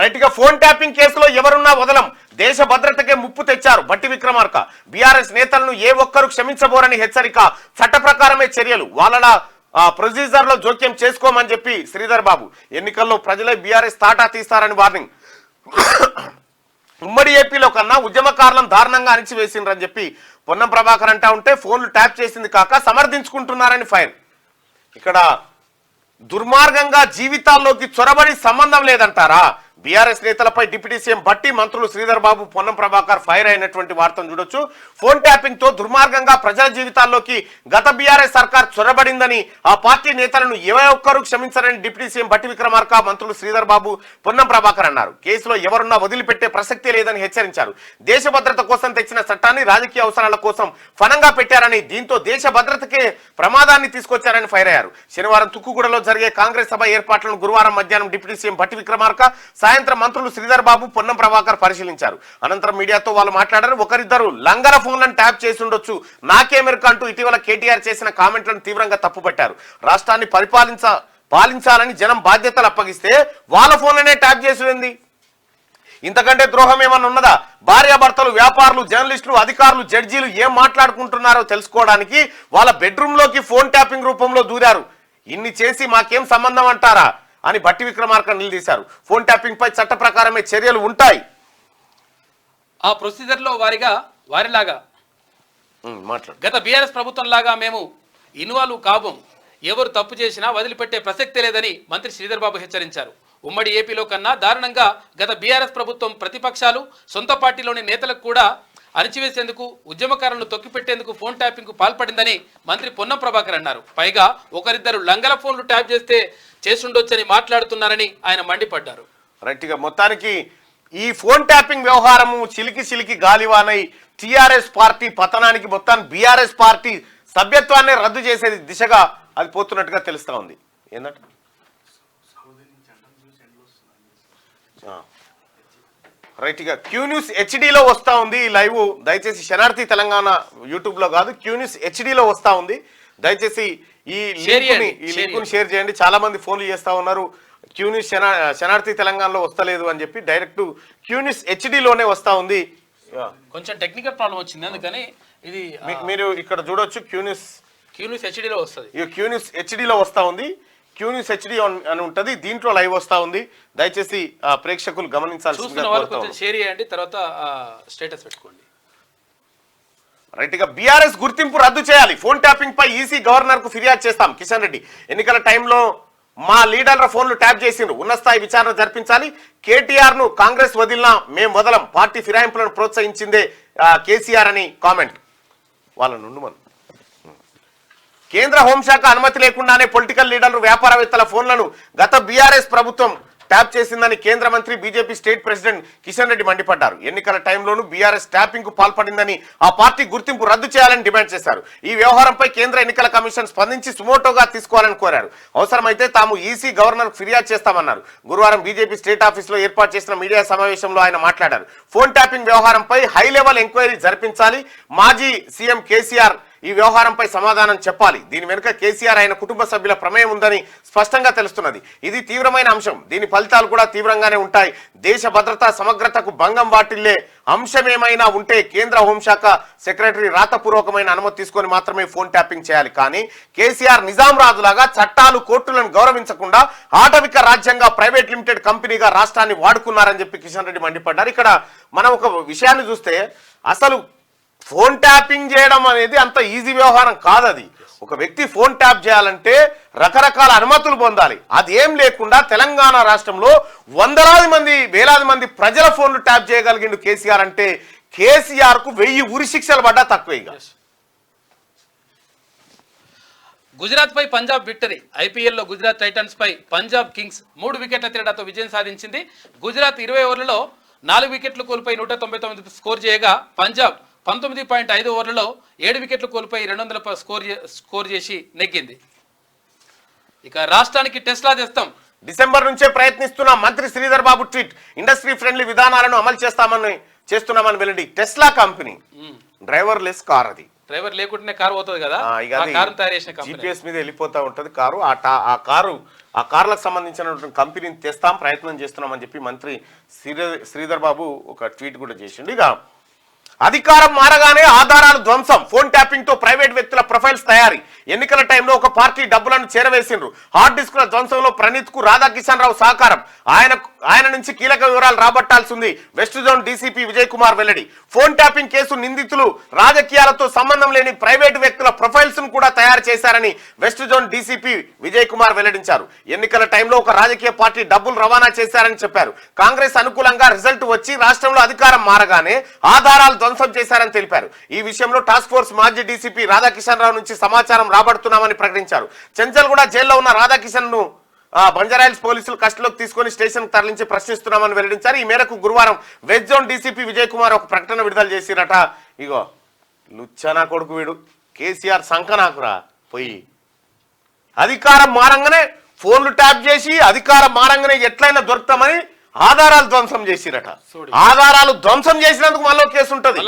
రైట్ గా ఫోన్ ట్యాపింగ్ కేసులో ఎవరున్నా వదలం, దేశ భద్రతకే ముప్పు తెచ్చారు భట్టి విక్రమార్క. బీఆర్ఎస్ నేతలను ఏ ఒక్కరు క్షమించబోరని హెచ్చరిక. చట్ట ప్రకారమే చర్యలు, వాళ్ళ ప్రొసీజర్ లో జోక్యం చేసుకోమని చెప్పి శ్రీధర్ బాబు. ఎన్నికల్లో ప్రజలే బీఆర్ఎస్ తాటా తీస్తారని వార్నింగ్. ఉమ్మడి ఏపీలో కన్నా ఉద్యమకారులను దారుణంగా అణిచివేసిండ్రని చెప్పి పొన్నం ప్రభాకర్ అంటా ఉంటే ఫోన్లు ట్యాప్ చేసింది కాక సమర్థించుకుంటున్నారని ఫైర్. ఇక్కడ దుర్మార్గంగా జీవితాల్లోకి చొరబడి సంబంధం లేదంటారా? బీఆర్ఎస్ నేతలపై డిప్యూటీ సీఎం భట్టి, మంత్రులు శ్రీధర్ బాబు, పొన్నం ప్రభాకర్ ఫైర్ అయినటువంటి వార్తను చూడొచ్చు. ఫోన్ ట్యాపింగ్ తో దుర్మార్గంగా ప్రజల జీవితాల్లోకి గత బీఆర్ఎస్ సర్కార్ చొరబడిందని, ఆ పార్టీ నేతలను ఏ ఒక్కరూ క్షమించరని డిప్యూటీ సీఎం భట్టి విక్రమార్క, మంత్రులు శ్రీధర్ బాబు, పొన్నం ప్రభాకర్ అన్నారు. కేసులో ఎవరున్నా వదిలిపెట్టే ప్రసక్తే లేదని హెచ్చరించారు. దేశ భద్రత కోసం తెచ్చిన చట్టాన్ని రాజకీయ అవసరాల కోసం ఫనంగా పెట్టారని, దీంతో దేశ భద్రతకే ప్రమాదాన్ని తీసుకొచ్చారని ఫైర్ అయ్యారు. శనివారం తుక్కుగూడలో జరిగే కాంగ్రెస్ సభ ఏర్పాట్లను గురువారం మధ్యాహ్నం డిప్యూటీ సీఎం భట్టి విక్రమార్క, సాయంత్రం మంత్రులు శ్రీధర్ బాబు, పొన్నం ప్రభాకర్ పరిశీలించారు. అనంతరం మీడియాతో వాళ్ళు మాట్లాడారు. ఒకరిద్దరు లంగర ఫోన్లను ట్యాప్ చేసి ఉండొచ్చు, నాకేమెరుక అంటూ ఇటీవల కేటీఆర్ చేసిన కామెంట్లను తీవ్రంగా తప్పుపట్టారు. రాష్ట్రాన్ని పాలించాలని జనం బాధ్యతలు అప్పగిస్తే వాళ్ళ ఫోన్లనే ట్యాప్ చేసింది. ఇంతకంటే ద్రోహం ఏమన్నా ఉన్నదా? భార్యాభర్తలు, వ్యాపారులు, జర్నలిస్టులు, అధికారులు, జడ్జీలు ఏం మాట్లాడుకుంటున్నారో తెలుసుకోవడానికి వాళ్ళ బెడ్రూమ్ లోకి ఫోన్ ట్యాపింగ్ రూపంలో దూరారు. ఇన్ని చేసి మాకేం సంబంధం అంటారా అని భట్టి విక్రమార్క నిలదీశారు. ఫోన్ ట్యాపింగ్ పై చట్ట ప్రకారమే చర్యలు ఉంటాయి. ఆ ప్రొసీజర్ లో వారిలాగా గత బీఆర్ఎస్ ప్రభుత్వం లాగా మేము ఇన్వాల్వ్ కాబోం, ఎవరు తప్పు చేసినా వదిలిపెట్టే ప్రసక్తే లేదని మంత్రి శ్రీధర్ బాబు హెచ్చరించారు. ఉమ్మడి ఏపీలో కన్నా దారుణంగా గత బీఆర్ఎస్ ప్రభుత్వం ప్రతిపక్షాలు సొంత పార్టీలోని నేతలకు కూడా అణిచివేసేందుకు ఉద్యమకారులను తొక్కిపెట్టేందుకు ఫోన్ ట్యాపింగ్ కు పాల్పడిందని మంత్రి పొన్నం ప్రభాకర్ అన్నారు. పైగా ఒకరిద్దరు లంగల ఫోన్లు ట్యాప్ చేస్తే చేసుండొచ్చని మాట్లాడుతున్నారని ఆయన మండిపడ్డారు. రైట్గా మొత్తానికి ఈ ఫోన్ ట్యాపింగ్ వ్యవహారము చిలికి గాలివానై టీఆర్ఎస్ పార్టీ పతనానికి మొత్తాన్ని బీఆర్ఎస్ పార్టీ సభ్యత్వాన్ని రద్దు చేసే దిశగా అది పోతున్నట్టుగా తెలుస్తా ఉంది. ఏంటంటే రైట్గా క్యూ న్యూస్ హెచ్డీలో వస్తూ ఉంది ఈ లైవ్. దయచేసి శనార్థి తెలంగాణ యూట్యూబ్లో కాదు, క్యూ న్యూస్ హెచ్డీలో వస్తూ ఉంది. దయచేసి ఈ లింకుని షేర్ చేయండి. చాలా మంది ఫోన్లు చేస్తూ ఉన్నారు క్యూ న్యూస్ శనార్థి తెలంగాణలో వస్తలేదు అని చెప్పి. డైరెక్ట్ క్యూ న్యూస్ హెచ్డీలోనే వస్తూ ఉంది. కొంచెం టెక్నికల్ ప్రాబ్లం వచ్చింది, అందుకని ఇది మీరు ఇక్కడ చూడొచ్చు. క్యూ న్యూస్ హెచ్డీలో వస్తుంది. క్యూ న్యూస్ హెచ్డీలో వస్తూ ఉంది. క్యూ న్యూస్ హెచ్డీ అని ఉంటుంది, దీంట్లో లైవ్ వస్తూ ఉంది. దయచేసి ప్రేక్షకులు గమనించాల్సిందిగా కొంచెం షేర్ చేయండి, తర్వాత స్టేటస్ పెట్టుకోండి. రైట్ గా బీఆర్ఎస్ గుర్తింపు రద్దు చేయాలి. ఫోన్ ట్యాపింగ్ పై ఈసీ గవర్నర్ కు ఫిర్యాదు చేస్తాం. కిషన్ రెడ్డి ఎన్నికల టైంలో మా లీడర్ల ఫోన్లు ట్యాప్ చేసిండ్రు, ఉన్నత స్థాయి విచారణ జరిపించాలి. కేటీఆర్ ను కాంగ్రెస్ వదిలినా మేం వదలం, పార్టీ ఫిరాయింపులను ప్రోత్సహించిందే కేసీఆర్ అని కామెంట్. వాళ్ళ నుండి మనం కేంద్ర హోంశాఖ అనుమతి లేకుండానే పొలిటికల్ లీడర్లు వ్యాపారవేత్తల ఫోన్లను గత బీఆర్ఎస్ ప్రభుత్వం ట్యాప్ చేసిందని కేంద్ర మంత్రి BJP state president Kishan Reddy మండిపడ్డారు. ఎన్నికల టైంలోనూ బీఆర్ఎస్ ట్యాపింగ్ కు పాల్పడిందని ఆ పార్టీ గుర్తింపు రద్దు చేయాలని డిమాండ్ చేశారు. ఈ వ్యవహారంపై కేంద్ర ఎన్నికల కమిషన్ స్పందించి సుమోటోగా తీసుకోవాలని కోరారు. అవసరమైతే తాము ఈసీ గవర్నర్ ఫిర్యాదు చేస్తామన్నారు. గురువారం బీజేపీ స్టేట్ ఆఫీసులో ఏర్పాటు చేసిన మీడియా సమావేశంలో ఆయన మాట్లాడారు. ఫోన్ ట్యాపింగ్ వ్యవహారంపై హై లెవెల్ ఎంక్వైరీ జరిపించాలి. మాజీ సీఎం కేసీఆర్ ఈ వ్యవహారంపై సమాధానం చెప్పాలి. దీని వెనుక కేసీఆర్ ఆయన కుటుంబ సభ్యుల ప్రమేయం ఉందని స్పష్టంగా తెలుస్తున్నది. ఇది తీవ్రమైన అంశం, దీని ఫలితాలు కూడా తీవ్రంగానే ఉంటాయి. దేశ భద్రతా సమగ్రతకు భంగం వాటిల్లే అంశమేమైనా ఉంటే కేంద్ర హోంశాఖ సెక్రటరీ రాతపూర్వకమైన అనుమతి తీసుకొని మాత్రమే ఫోన్ ట్యాపింగ్ చేయాలి. కానీ కేసీఆర్ నిజాం రాజులాగా చట్టాలు కోర్టులను గౌరవించకుండా ఆటవిక రాజ్యంగా ప్రైవేట్ లిమిటెడ్ కంపెనీగా రాష్ట్రాన్ని వాడుకున్నారని చెప్పి కిషన్ రెడ్డి మండిపడ్డారు. ఇక్కడ మనం ఒక విషయాన్ని చూస్తే అసలు ఫోన్ ట్యాపింగ్ చేయడం అనేది అంత ఈజీ వ్యవహారం కాదు. అది ఒక వ్యక్తి ఫోన్ ట్యాప్ చేయాలంటే రకరకాల అనుమతులు పొందాలి. అదేం లేకుండా తెలంగాణ రాష్ట్రంలో వందలాది మంది వేలాది మంది ప్రజల ఫోన్లు ట్యాప్ చేయగలిగిండు కేసీఆర్ అంటే కేసీఆర్ కు 1000 ఉరి శిక్షలు పడ్డా తక్కువ. ఇక గుజరాత్ పై పంజాబ్ విక్టరీ. ఐపీఎల్లో గుజరాత్ టైటన్స్ పై పంజాబ్ కింగ్స్ 3 వికెట్ల తేడాతో విజయం సాధించింది. గుజరాత్ 20 ఓవర్లలో 4 వికెట్లు కోల్పోయి 199 స్కోర్ చేయగా పంజాబ్ 19.5 ఓవర్లలో 7 వికెట్లు కోల్పోయి 200 స్కోర్ చేసి నెగ్గింది. ఇక రాష్ట్రానికి టెస్లా తెస్తాం. డిసెంబర్ నుంచే ప్రయత్నిస్తున్న మంత్రి Sridhar Babu tweet. Industry friendly విధానాలను అమలు చేస్తున్నామని వెల్లడి. Tesla company driver less car. అది డ్రైవర్ లేకుండానే కారు పోతుంది కదా, తయారు చేసిన జీపీఎస్ మీద వెళ్ళిపోతా ఉంటది కారు. ఆ కార్లకు సంబంధించినటువంటి కంపెనీని తెస్తాం, ప్రయత్నం చేస్తున్నామని చెప్పి మంత్రి శ్రీధర్ బాబు ఒక ట్వీట్ కూడా చేసిండు. ఇక అధికారం మారగానే ఆధారాలు ధ్వంసం. ఫోన్ ట్యాపింగ్ తో ప్రైవేట్ వ్యక్తుల ప్రొఫైల్స్ తయారీ. ఎన్నికల టైంలో ఒక పార్టీ డబ్బులను చేరవేసిండ్రు. హార్డ్ డిస్కుల ధ్వంసంలో ప్రణీత్ కు రాధాకిషన్ రావు సహకారం. ఆయన నుంచి కీలక వివరాలు రాబట్టాల్సి ఉంది. West zone DCP Vijay Kumar వెల్లడి. ఫోన్ ట్యాపింగ్ కేసు నిందితులు రాజకీయాలతో సంబంధం లేని ప్రైవేటు వ్యక్తుల ప్రొఫైల్స్ ను కూడా తయారు చేశారని west zone DCP Vijay Kumar వెల్లడించారు. ఎన్నికల టైంలో ఒక రాజకీయ పార్టీ డబ్బులు రవాణా చేశారని చెప్పారు. కాంగ్రెస్ అనుకూలంగా రిజల్ట్ వచ్చి రాష్ట్రంలో అధికారం మారగానే ఆధారాలు ధ్వంసం చేశారని తెలిపారు. ఈ విషయంలో టాస్క్ ఫోర్స్ మాజీ డీసీపీ రాధాకిషన్ రావు నుంచి సమాచారం రాబడుతున్నామని ప్రకటించారు. చెంచల్గూడ జైల్లో ఉన్న రాధాకిషన్ ను బంజారాహిల్స్ పోలీసులు కస్టడీలోకి తీసుకొని స్టేషన్ తరలించి ప్రశ్నిస్తున్నామని వెల్లడించారు. ఈ మేరకు గురువారం west zone DCP Vijay Kumar ఒక ప్రకటన విడుదల చేసిరట. ఇగో లుచ్చనా కొడుకు వీడు కేసీఆర్ సంకనాకురా పోయి అధికారం మారంగానే ఫోన్లు ట్యాప్ చేసి అధికారం మారంగానే ఎట్లయినా దొరుకుతామని ఆధారాలు ధ్వంసం చేసిరట. ఆధారాలు ధ్వంసం చేసినందుకు మళ్ళీ కేసు ఉంటుంది.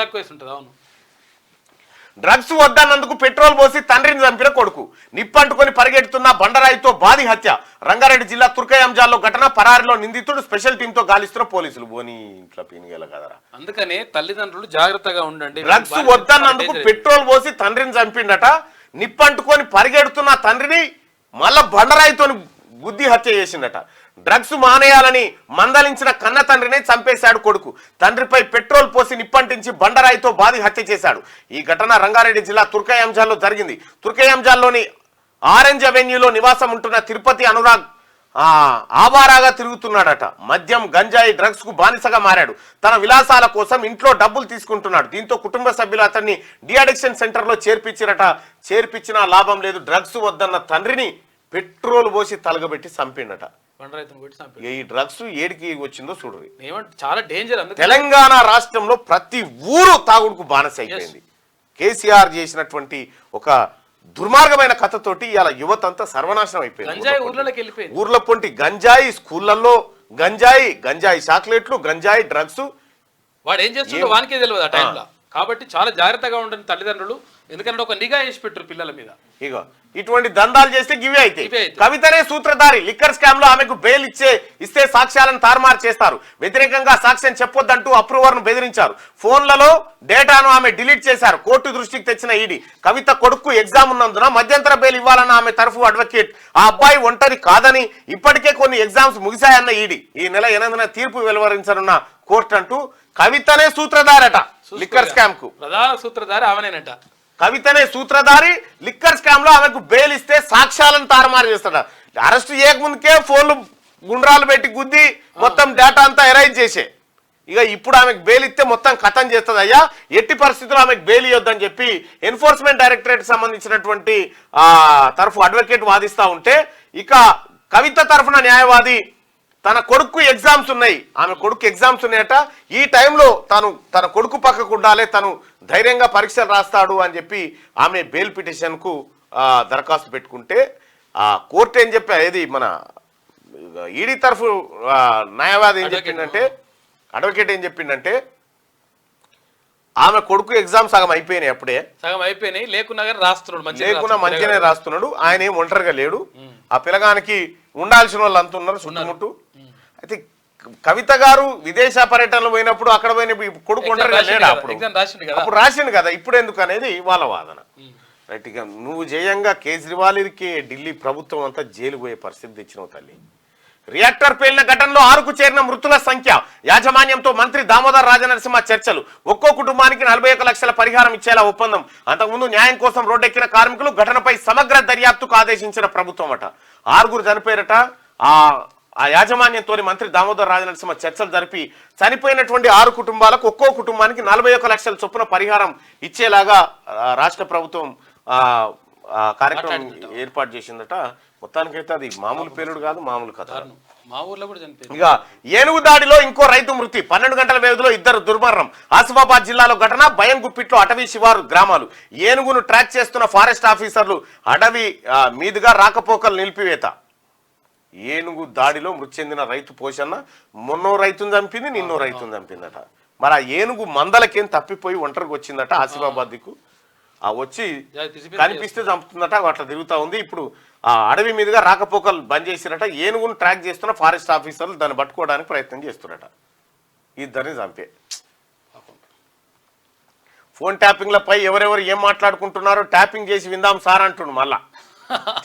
డ్రగ్స్ వద్దన్నందుకు పెట్రోల్ పోసి తండ్రిని చంపిన కొడుకు. నిప్పంటుకొని పరిగెడుతున్న బండరాయితో బాది హత్య. రంగారెడ్డి జిల్లా తుర్కయాంజాల్లో ఘటన. పరారిలో నిందితుడు. స్పెషల్ టీంతో గాలిస్తున్న పోలీసులు. బోని ఇంట్లో పీనిగల కదరా. అందుకనే తల్లిదండ్రులు జాగ్రత్తగా ఉండండి. డ్రగ్స్ వద్దన్నందుకు పెట్రోల్ పోసి తండ్రిని చంపిండట. నిప్పంటుకొని పరిగెడుతున్న తండ్రిని మళ్ళా బండరాయితో బుద్ధి హత్య చేసిండట. డ్రగ్స్ మానేయాలని మందలించిన కన్న తండ్రినే చంపేశాడు కొడుకు. తండ్రిపై పెట్రోల్ పోసి నిప్పంటించి బండరాయితో బాది హత్య చేశాడు. ఈ ఘటన రంగారెడ్డి జిల్లా తుర్కయాంజాల్లో జరిగింది. తుర్కయాంజాల్లోని ఆరెంజ్ అవెన్యూలో నివాసం ఉంటున్న తిరుపతి అనురాగ్ ఆవారాగా తిరుగుతున్నాడట. మద్యం, గంజాయి, డ్రగ్స్ కు బానిసగా మారాడు. తన విలాసాల కోసం ఇంట్లో డబ్బులు తీసుకుంటున్నాడు. దీంతో కుటుంబ సభ్యులు అతన్ని డిఅడిక్షన్ సెంటర్లో చేర్పించినా లాభం లేదు. డ్రగ్స్ వద్దన్న తండ్రిని పెట్రోల్ పోసి తలగబెట్టి చంపిండట. ఈ డ్రగ్స్ ఏడికి వచ్చిందో చూడరు. చాలా డేంజర్. తెలంగాణ రాష్ట్రంలో ప్రతి ఊరు తాగుడుకు బానిస అయిపోయింది. కేసీఆర్ చేసినటువంటి ఒక దుర్మార్గమైన కథతోటి ఇలా యువత అంతా సర్వనాశనం అయిపోయింది. ఊర్ల పొంటి గంజాయి, స్కూళ్లలో గంజాయి చాక్లెట్లు, గంజాయి డ్రగ్స్. వాడు ఏం చేస్తుందో వానికే తెలియదు ఆ టైంలో. కాబట్టి చాలా జాగ్రత్తగా ఉండండి తల్లిదండ్రులు. ఎందుకంటే ఒక నిఘా వేసి పెట్టారు పిల్లల మీద. ఇగో ఇటువంటి దందాలు చేస్తే గివే అయితే. కవితనే సూత్రధారి. లిక్కర్ స్కామ్ లో ఆమెకు బెయిల్ ఇస్తే సాక్ష్యాలను తారుమారు చేస్తారు. వ్యతిరేకంగా సాక్ష్యం చెప్పొద్దంటూ అప్రూవర్ ను బెదిరించారు. ఫోన్లలో డేటాను ఆమె డిలీట్ చేశారు. కోర్టు దృష్టికి తెచ్చిన ఈడీ కవిత కొడుకు ఎగ్జామ్ ఉన్నందున మధ్యంతర బెయిల్ ఇవ్వాలన్న ఆమె తరఫు అడ్వకేట్ ఆ అబ్బాయి ఒంటరి కాదని, ఇప్పటికే కొన్ని ఎగ్జామ్స్ ముగిశాయన్న ఈడీ ఈ నెల 8న తీర్పు వెలువరించనున్న కోర్టు అంటూ కవితనే సూత్రధారట లిక్కర్ స్కామ్ కు. ప్రధాన సూత్రధారి ఆమెనేనట. కవితనే సూత్రధారి. లిక్కర్ స్కామ్ లో ఆమెకు బెయిల్ ఇస్తే సాక్ష్యాలను తారుమారు చేస్తాడు. అరెస్ట్ చేయకముందుకే ఫోన్లు గుండ్రాలు పెట్టి గుద్ది మొత్తం డేటా అంతా ఎరైజ్ చేసే. ఇక ఇప్పుడు ఆమెకు బెయిల్ ఇస్తే మొత్తం కథం చేస్తుంది. అయ్యా ఎట్టి పరిస్థితుల్లో ఆమెకు బెయిల్ ఇవ్వద్దని చెప్పి ఎన్ఫోర్స్మెంట్ డైరెక్టరేట్ సంబంధించినటువంటి తరఫు అడ్వకేట్ వాదిస్తా ఉంటే, ఇక కవిత తరఫున న్యాయవాది తన కొడుకు ఎగ్జామ్స్ ఉన్నాయి, ఆమె కొడుకు ఎగ్జామ్స్ ఉన్నాయట, ఈ టైంలో తన కొడుకు పక్కకు ఉండాలి, తను ధైర్యంగా పరీక్షలు రాస్తాడు అని చెప్పి ఆమె బెయిల్ పిటిషన్ కు దరఖాస్తు పెట్టుకుంటే కోర్టు ఏం చెప్పా, ఏది మన ఈడీ తరఫు న్యాయవాది ఏం చెప్పిందంటే, అడ్వకేట్ ఏం చెప్పిందంటే, ఆమె కొడుకు ఎగ్జామ్ సగం అయిపోయినాయి, అప్పుడే సగం అయిపోయినాయి, లేకున్నా మంచిగానే రాస్తున్నాడు, ఆయన ఏం ఒంటరిగా లేడు, ఆ పిల్లగానికి ఉండాల్సిన వాళ్ళు అంత ఉన్నారు చుట్టుముట్టు. అయితే కవిత గారు విదేశ పర్యటనలు పోయినప్పుడు అక్కడ పోయినప్పుడు కొడుకు ఒంటరిగా లేడు, అప్పుడు రాసిండు కదా, ఇప్పుడు ఎందుకు అనేది వాళ్ళ వాదన. రైట్. ఇక నువ్వు జయంగా కేజ్రీవాల్కి ఢిల్లీ ప్రభుత్వం అంతా జైలు పోయే పరిస్థితి తెచ్చినావు తల్లి. రియాక్టర్ పేలిన ఘటనలో 6కు చేరిన మృతుల సంఖ్య, యాజమాన్యంతో మంత్రి దామోదర్ రాజనరసింహ చర్చలు, ఒక్కో కుటుంబానికి 41 లక్షల పరిహారం ఇచ్చేలా ఒప్పందం. అంతకుముందు న్యాయం కోసం రోడ్డెక్కిన కార్మికులు ఘటనపై సమగ్ర దర్యాప్తుకు ఆదేశించిన ప్రభుత్వం అట. 6గురు చనిపోయారట. ఆ యాజమాన్యంతో మంత్రి దామోదర్ రాజనరసింహ చర్చలు జరిపి చనిపోయినటువంటి 6 కుటుంబాలకు ఒక్కో కుటుంబానికి 41 లక్షల చొప్పున పరిహారం ఇచ్చేలాగా రాష్ట్ర ప్రభుత్వం కార్యక్రమం ఏర్పాటు చేసిందట. మొత్తానికైతే అది మామూలు పేలుడు కాదు, మామూలు కథ. ఇక ఏనుగు దాడిలో ఇంకో రైతు మృతి, 12 గంటల వ్యవధిలో 2 దుర్మరణం. ఆసిఫాబాద్ జిల్లాలో ఘటన, భయం గుప్పిట్లో అటవీ శివారు గ్రామాలు. ఏనుగును ట్రాక్ చేస్తున్న ఫారెస్ట్ ఆఫీసర్లు అటవీ మీదుగా రాకపోకలు నిలిపివేత. ఏనుగు దాడిలో మృతి చెందిన రైతు పోషన్న మొన్నో రైతును చంపింది, నిన్నో రైతును చంపిందట. మరి ఆ ఏనుగు మందలకేం తప్పిపోయి ఒంటరికి వచ్చిందట ఆసిఫాబాద్ దిక్కు. వచ్చి కనిపిస్తే చంపుతుందట, అట్లా తిరుగుతూ ఉంది. ఇప్పుడు ఆ అడవి మీదుగా రాకపోకలు బంద్ చేసిరట. ఏనుగును ట్రాక్ చేస్తున్న ఫారెస్ట్ ఆఫీసర్లు దాన్ని పట్టుకోవడానికి ప్రయత్నం చేస్తున్నట. ఇద్దరిని చంపే. ఫోన్ ట్యాపింగ్లపై ఎవరెవరు ఏం మాట్లాడుకుంటున్నారో ట్యాపింగ్ చేసి విందాం సార్ అంటుండు మళ్ళా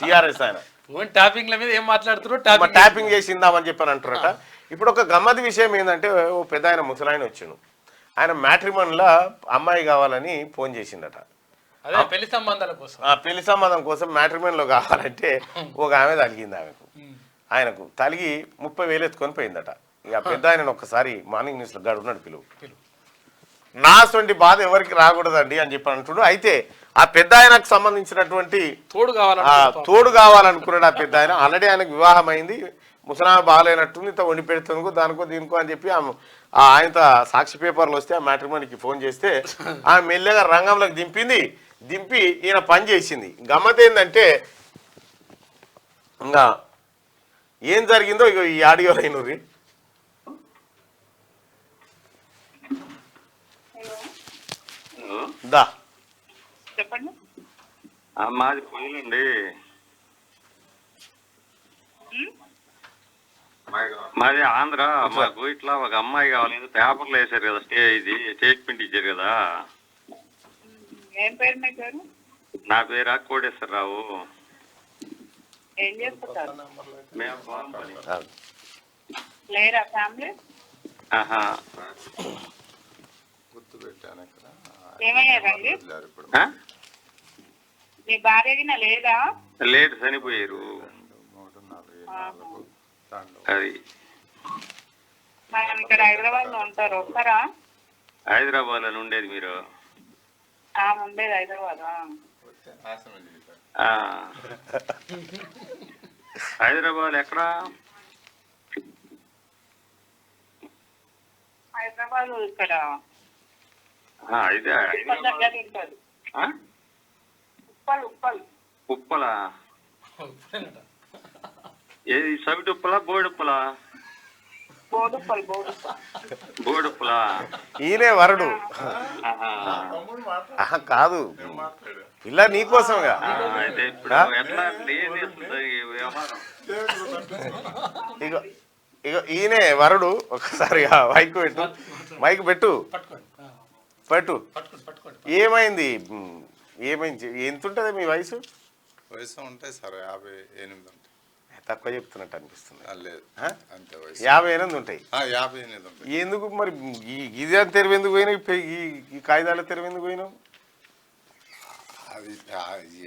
టీఆర్ఎస్ ఆయన. ఫోన్ ట్యాపింగ్ల మీద ఏం మాట్లాడుతున్నారు, ట్యాపింగ్ చేసి విందామని చెప్పని అంటారట. ఇప్పుడు ఒక గమ్మతి విషయం ఏంటంటే, ఓ పెద్ద ఆయన ముసలాయన వచ్చిండు, ఆయన మ్యాట్రిమోనీలో అమ్మాయి కావాలని ఫోన్ చేసిందట. పెళ్లి సంబంధాల కోసం, పెళ్లి సంబంధం కోసం మ్యాట్రిమోనీలో కావాలంటే ఒక ఆమె తలిగింది. ఆమెకు ఆయనకు తలిగి 30,000 ఎత్తుకొని పోయిందట. ఇక పెద్ద ఆయన ఒక్కసారి మార్నింగ్ న్యూస్ లో గడున్నాడు, పిలువు నా సొంటి బాధ ఎవరికి రాకూడదండి అని చెప్పి అంటుడు. అయితే ఆ పెద్ద ఆయనకు సంబంధించినటువంటి తోడు కావాలనుకున్నాడు ఆ పెద్ద ఆయన. ఆల్రెడీ ఆయనకు వివాహం అయింది, ముసలామె బాగాలేనట్టుంది, ఇంత వండి పెడుతుందుకు దానికో దీనికో అని చెప్పి ఆయనతో సాక్షి పేపర్లు వస్తే ఆ మ్యాట్రిమోనీకి ఫోన్ చేస్తే ఆమె మెల్లగా రంగంలోకి దింపి ఈయన పని చేసింది. గమ్మత్ ఏంటంటే, ఇంకా ఏం జరిగిందో ఇక ఈ ఆడియో అయినూరి. దా చెప్పండి. మాది పొయ్యిలండి, మాది ఆంధ్ర. మాకు ఇట్లా ఒక అమ్మాయి కావాలి, పేపర్లు వేసారు కదా, స్టేట్మెంట్ ఇచ్చారు కదా. ఏం పేరు మీ పేరు? నా పేరు కోటేశ్వరరావు. ఏం చేస్తుంటారు? మేము లేరా ఫ్యామిలీ? ఏమయ్యారండి? మీ భార్య లేదా? లేదు, చనిపోయారు. అది మనం ఇక్కడ హైదరాబాద్ లో ఉంటారు, వస్తారా? హైదరాబాద్ లో ఉండేది మీరు? ఉండేది హైదరాబాద్. హైదరాబాద్ ఎక్కడా? హైదరాబాద్ ఇక్కడ అయితే ఉప్పల్ దగ్గర ఉంటుంది. ఉప్పల్. ఉప్పలా? ఏది సవిటి ఉప్పలా బోడుప్పలా? బోడుప్పలా. ఈయనే వరుడు. కాదు, ఇలా నీకోసంగా. అయితే ఇప్పుడు ఎట్లా ఏం చేస్తుంది వ్యవహారం? ఇగో ఇగో ఈయనే వరుడు. ఒకసారి మైక్ పెట్టు. ఏమైంది? ఎంత ఉంటుంది మీ వయసు? వయసు ఉంటాయి సార్ 58 ఉంటాయి. తక్కువ చెప్తున్నట్టు అనిపిస్తుంది. లేదు అంతే వయసు 58 ఉంటాయి. 58 ఉంటాయి. ఎందుకు మరి ఇది తెరవు ఎందుకు పోయినావు? ఈ కాగితాల తెరవు ఎందుకు పోయినావు? అది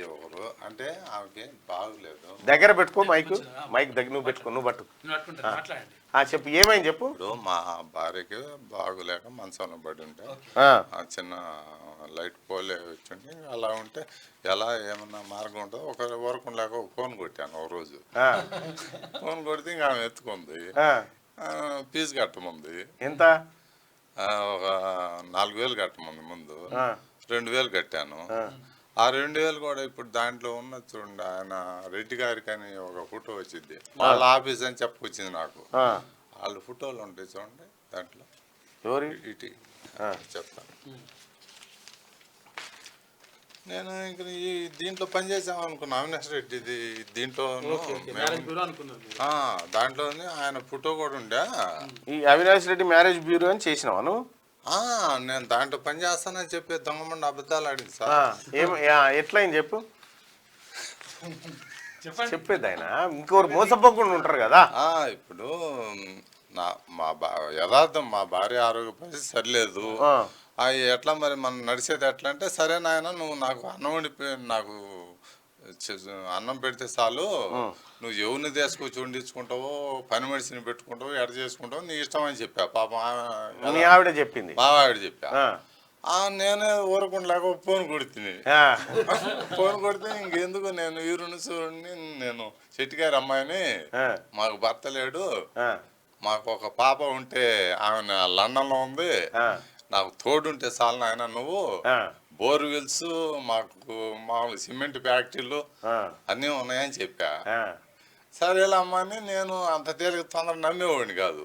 ఎవరు అంటే ఆమెకి బాగులేదు. దగ్గర పెట్టుకో మైక్ దగ్గర నువ్వు పెట్టుకో, నువ్వు పట్టు. చెప్పు, ఏమైంది చెప్పు. ఇప్పుడు మా భార్యకి బాగులేక మంచంలో పడి ఉంటే చిన్న లైట్ పోలే వచ్చింది. అలా ఉంటే ఎలా ఏమన్నా మార్గం ఉంటుందో ఒక వరకు లేక ఒక ఫోన్ కొట్టాను. ఒక రోజు ఫోన్ కొడితే ఇంకా ఆమె ఎత్తుకుంది. ఫీజు కట్టమంది. ఎంత? ఒక 4000 కట్టమంది. ముందు 2000 కట్టాను. ఆ 2000 కూడా ఇప్పుడు దాంట్లో ఉన్న చూడండి, ఆయన రెడ్డి గారికి అని ఒక ఫోటో వచ్చింది. వాళ్ళ ఆఫీస్ అని చెప్పుకొచ్చింది నాకు. వాళ్ళ ఫోటోలు ఉంటాయి చూడండి దాంట్లో. ఎవరి? ఇటు చెప్తాను. నేను ఇంక ఈ దీంట్లో పనిచేసాం అనుకున్నా. అవినాష్ రెడ్డిది దీంట్లో దాంట్లో ఆయన ఫోటో కూడా ఉండే. ఈ అవినాష్ రెడ్డి మ్యారేజ్ బ్యూరో అని చేసినావాను? నేను దాంట్లో పని చేస్తానని చెప్పి దొంగమండి అబద్ధాలు ఆడింది సార్. ఎట్లయింది చెప్పు. చెప్పేది ఆయన ఇంకోరు మోసపోకుండా ఉంటారు కదా. ఇప్పుడు యథార్థం మా భార్య ఆరోగ్య పరిస్థితి సరిలేదు. ఎట్లా మరి మనం నడిచేది ఎట్లా అంటే, సరే నాయన నువ్వు నాకు అన్నం వండి నాకు అన్నం పెడితే చాలు, నువ్వు ఎవరిని తీసుకొచ్చి వండించుకుంటావో పని మనిషిని పెట్టుకుంటావో ఎడ చేసుకుంటావో నీ ఇష్టం అని చెప్పా. పాపం ఆవిడ చెప్పింది. మా ఆవిడ చెప్పా. నేనే ఊరకుండలేక ఫోన్ కొడుతుంది. ఫోన్ కొడితే ఇంకెందుకు నేను ఈరుని చూడండి, నేను చెట్టిగారి అమ్మాయిని, మాకు భర్త లేడు, మాకు ఒక పాప ఉంటే ఆమె లండన్ లో ఉంది, నాకు తోడుంటే చాలు నాయన, నువ్వు బోర్వెల్స్ మాకు మామూలు సిమెంట్ ఫ్యాక్టరీలు అన్నీ ఉన్నాయని చెప్పా. సరేలా అమ్మని నేను అంత తేలిక తొందర నమ్మేవాడిని కాదు.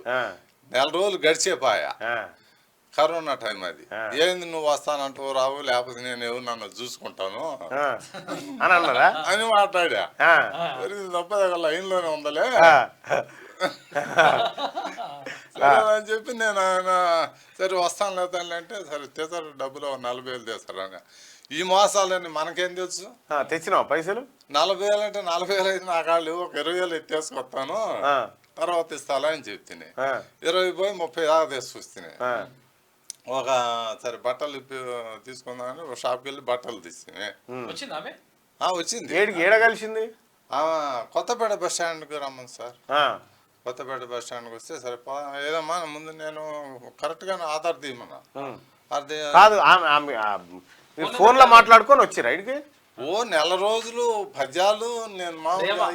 4 రోజులు గడిచేపాయా. కరోనా టైం అది. ఏంది నువ్వు వస్తానంటూ రావు, లేకపోతే నేను ఎవరు నన్ను చూసుకుంటాను అని మాట్లాడా. తప్పదగల లైన్లోనే ఉందలే అని చెప్పి నేను ఆయన సరే వస్తాను లేతాను అంటే, సరే తెస్తారు డబ్బులు 40,000 తెస్తారు అని. ఈ మోసాలని మనకేం తెలుసు. తెచ్చినావు పైసలు? 40,000 అంటే 40,000 అయితే నా కాళ్ళు ఒక 20,000 ఎత్తేసుకొస్తాను, తర్వాత ఇస్తాలా అని చెప్తాను. 20 పోయి 30 దాకా తీసుకొస్తాను. ఒక సరే బట్టలు తీసుకుందామని ఒక షాప్కి వెళ్ళి బట్టలు తీసుకుని వచ్చింది. ఏడ కలిసింది? కొత్తపేట బస్ స్టాండ్కి రమ్మని సార్. కొత్తపేట బస్ స్టాండ్కి వస్తే సరే ఏదమ్మా ముందు నేను కరెక్ట్గా ఆధార్ తీయమన్నా. ఫోన్ లో మాట్లాడుకొని వచ్చారా ఇడికి? ఓ నెల రోజులు పద్యాలు నేను మామూలుగా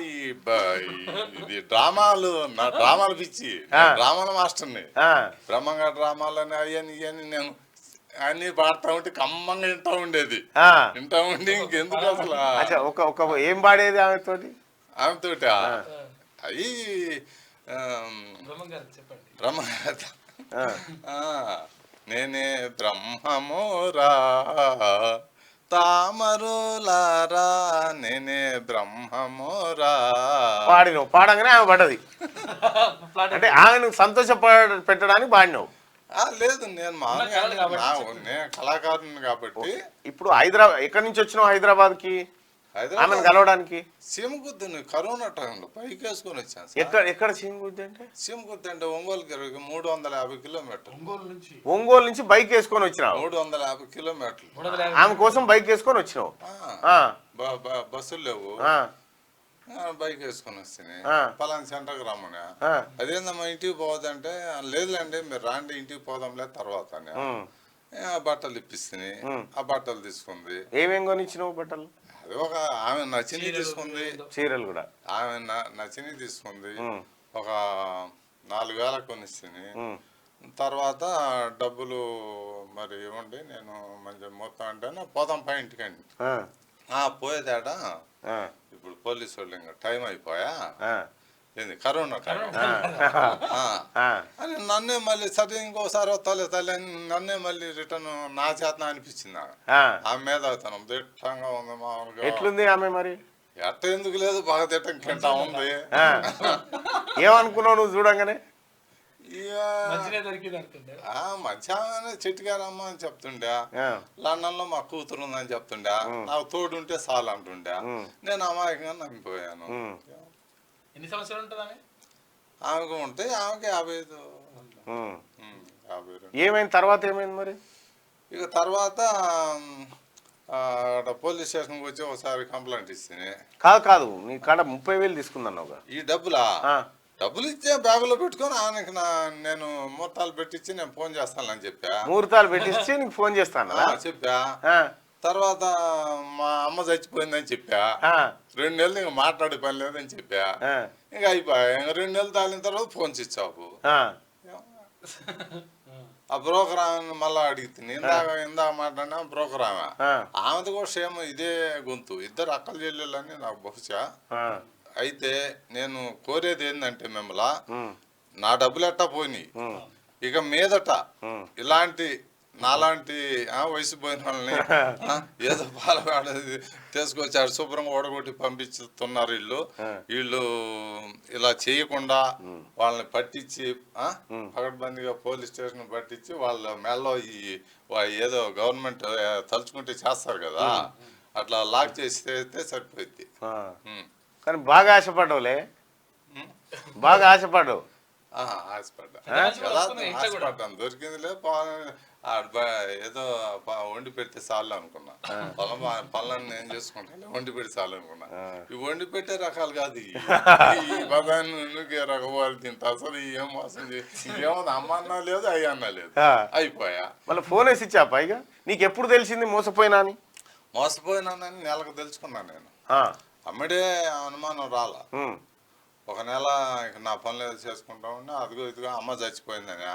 ఇది డ్రామాలు, నా డ్రామాలు పిచ్చి, డ్రామాల మాస్టర్ని. బ్రహ్మంగా డ్రామాలని అవన్నీ ఇవన్నీ నేను అన్ని పాడుతా ఉంటే కమ్మంగా వింటా ఉండేది. వింటా ఉండి ఇంకెందుకు అసలు ఏం పాడేది ఆమెతోటి? ఆమెతోటి అవి బ్రహ్మ నేనే బ్రహ్మమోరా తామరులారా నేనే బ్రహ్మమోరా పాడినావు. పాడంగానే ఆమె పడ్డది. అంటే ఆమెను సంతోష పెట్టడానికి పాడినావు? లేదు, నేను నేను కళాకారుని కాబట్టి. ఇప్పుడు హైదరాబాద్ ఎక్కడి నుంచి వచ్చినావు హైదరాబాద్ కి ఆమెను కలవడానికి? సీమగుద్ది కరోనా టైంలో పైకి వేసుకొని వచ్చాను. ఎక్కడ సీమగుద్ది అంటే? సీమగుద్ది అంటే ఒంగోలుకి 350 కిలోమీటర్లు. ఒంగోలు నుంచి బైక్ వేసుకొని వచ్చినావు? 350 కిలోమీటర్లు. ఆమె కోసం బైక్ వేసుకొని వచ్చినావు? బస్సులు లేవు. బైక్ వేసుకొని వస్తాను ఆ. పలానా సెంటర్కి రమ్మని ఆ. అదేందమ్మా ఇంటికి పోవద్దంటే లేదులేండి మీరు రాండి ఇంటికి పోదాంలే తర్వాత అని. బట్టలు ఇప్పిస్తుంది ఆ బట్టలు తీసుకుంది. ఏమేం కొనిచ్చినావు బట్టలు? అది ఒక ఆమె నచ్చింది తీసుకుంది, చీరలు కూడా ఆమె నచ్చింది తీసుకుంది. ఒక 4,000 కొనిస్తుంది. తర్వాత డబ్బులు మరి ఇవ్వండి నేను మంచిగా మొత్తం అంటే పోదాం పై ఇంటికండి. పోయేదాడా ఇప్పుడు పోలీసు వాళ్ళు ఇంకా టైం అయిపోయా ఏంది కరోనా టైం అని నన్నే మళ్ళీ సరే ఇంకోసారి వస్తాలే తల్లి అని నన్నే మళ్ళీ రిటర్న్ నా చేత అనిపించింది. ఆమె మీద అవుతాను దిట్టంగా ఉంది మామూలుగా. ఎట్లుంది ఆమె మరి? ఎట్ట ఎందుకు లేదు బాగా దిట్టం కింటా ఉంది. ఏమనుకున్నావు నువ్వు చూడంగానే? మంచిగానే చెట్టుగారమ్మ అని చెప్తుండే, లండన్ లో మా కూతురు ఉందని చెప్తుండే, నాకు తోడుంటే చాలు అంటుండే. నేను అమాయకంగా నమ్మిపోయాను. ఎన్ని సంవత్సరాలు ఉంటుంది ఆమె? ఆమెకు ఉంటే ఆమెకి 55. ఏమైంది తర్వాత? ఏమైంది మరి? ఇక తర్వాత పోలీస్ స్టేషన్కి వచ్చి ఒకసారి కంప్లైంట్ ఇస్తుంది. కాదు నీ కాడ 30,000 తీసుకుందన్నావుగా. ఈ డబ్బులు ఇచ్చే బ్యాగులో పెట్టుకొని ఆయనకి నేను ముహూర్తాలు పెట్టించి నేను ఫోన్ చేస్తానని చెప్పా. ముహూర్తాలు పెట్టించి నీకు ఫోన్ చేస్తాను చెప్పా. తర్వాత మా అమ్మ చచ్చిపోయిందని చెప్పా. 2 నెలలు ఇంకా మాట్లాడే పని లేదని చెప్పా. ఇంకా అయిపోయా. ఇంకా 2 నెలలు తాలిన తర్వాత ఫోన్ స్విచ్ ఆఫ్. ఆ బ్రోకర్ ఆమె మళ్ళా అడిగితే ఇందాక మాట్లాడినా బ్రోకర్ ఆమెది కూడా సేమ్ ఇదే గొంతు. ఇద్దరు అక్కలు చెల్లెళ్ళని నాకు బహుశా. అయితే నేను కోరేది ఏంటంటే మిమ్మల్ని నా డబ్బులు ఎట్టా పోయినాయి, ఇక మీదట ఇలాంటి నాలాంటి వయసు పోయిన వాళ్ళని ఏదో పాలవాడేది తీసుకొచ్చారు శుభ్రంగా ఓడగొట్టి పంపిస్తున్నారు. వీళ్ళు ఇలా చేయకుండా వాళ్ళని పట్టించి పకడ్బందీగా పోలీస్ స్టేషన్ పట్టించి వాళ్ళ మెల్లో ఈ ఏదో గవర్నమెంట్ తలుచుకుంటే చేస్తారు కదా, అట్లా లాక్ చేస్తే సరిపోయింది. కానీ బాగా ఆశపడ్డావులే, బాగా ఆశపడ్డావు. ఆశపడ్డాను దొరికిందిలే. ఏదో వండి పెడితే చాలు అనుకున్నా. పళ్ళని నేను చేసుకుంటా వండి పెడితే చాలు అనుకున్నా. ఈ వండి పెట్టే రకాలు కాదు ఈ పదాన్ని రకవాళ్ళు తింటా. అసలు ఏం మోసం ఏమన్నా అమ్మ అన్నా లేదు అయ్యి అన్నా లేదు అయిపోయా. మళ్ళీ ఫోన్ వేసి ఇచ్చా పైగా. నీకు ఎప్పుడు తెలిసింది మోసపోయినా అని? మోసపోయినానని నెలకు తెలుసుకున్నాను నేను. అమ్మడే అనుమానం రాలా. ఒక నెల ఇక నా పనులు ఏదో చేసుకుంటా ఉన్నా అదిగో ఇదిగో అమ్మ చచ్చిపోయిందని.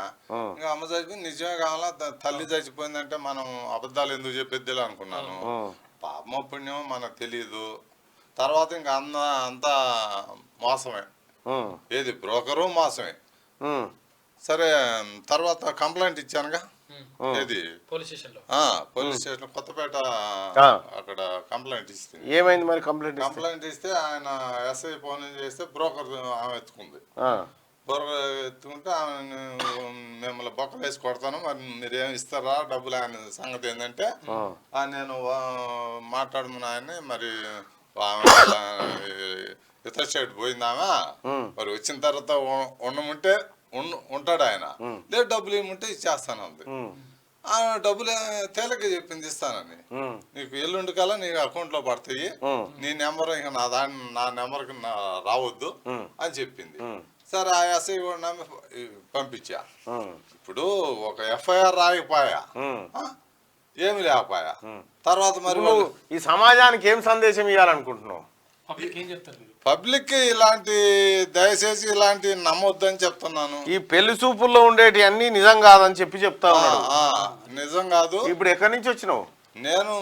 ఇంకా అమ్మ చచ్చిపోయింది నిజమే కావాలా, తల్లి చచ్చిపోయిందంటే మనం అబద్ధాలు ఎందుకు చెప్పేది అనుకున్నాను. పాపమ పుణ్యం మనకు తెలీదు. తర్వాత ఇంకా అంతా మోసమే, ఏది బ్రోకరు మోసమే. సరే తర్వాత కంప్లైంట్ ఇచ్చానుగా, ఏది పోలీస్ స్టేషన్ కొత్తపేట అక్కడ కంప్లైంట్ ఇస్తుంది. ఏమైంది మరి? కంప్లైంట్ ఇస్తే ఆయన ఎస్ఐ ఫోన్ చేస్తే బ్రోకర్ ఆమె ఎత్తుకుంది. బ్రోకర్ ఎత్తుకుంటే ఆమె మిమ్మల్ని బొక్కలు వేసి కొడతాను మరి మీరేమి ఇస్తారా డబ్బులు ఆయన సంగతి ఏంటంటే నేను మాట్లాడమని ఆయన్ని మరి ఇతర సైడ్ పోయిందామా మరి వచ్చిన తర్వాత ఉండమంటే ఉంటాడు ఆయన, లేదు డబ్బులు ఏముంటే ఇచ్చేస్తాను అంది. ఆ డబ్బులు తేలిక చెప్పింది ఇస్తానని, నీకు ఎల్లుండి కల్లా నీకు అకౌంట్ లో పడతాయి, నీ నెంబర్ ఇంకా నా నెంబర్కి రావద్దు అని చెప్పింది. సరే ఆ ఎస్ఐ కూడా నమ్మి పంపించా. ఇప్పుడు ఒక ఎఫ్ఐఆర్ రాయకపోయా, ఏమి లేకపోయా. తర్వాత మరి ఈ సమాజానికి ఏం సందేశం ఇవ్వాలనుకుంటున్నావు? పబ్లిక్ ఇలాంటి దయచేసి ఇలాంటి నమ్మొద్దని చెప్తున్నాను. ఈ పెళ్లి చూపుల్లో ఉండేటి అన్ని నిజం కాదని చెప్తా ఉన్నాడు. నిజం కాదు. ఇప్పుడు ఎక్కడి నుంచి వచ్చినావు? నేను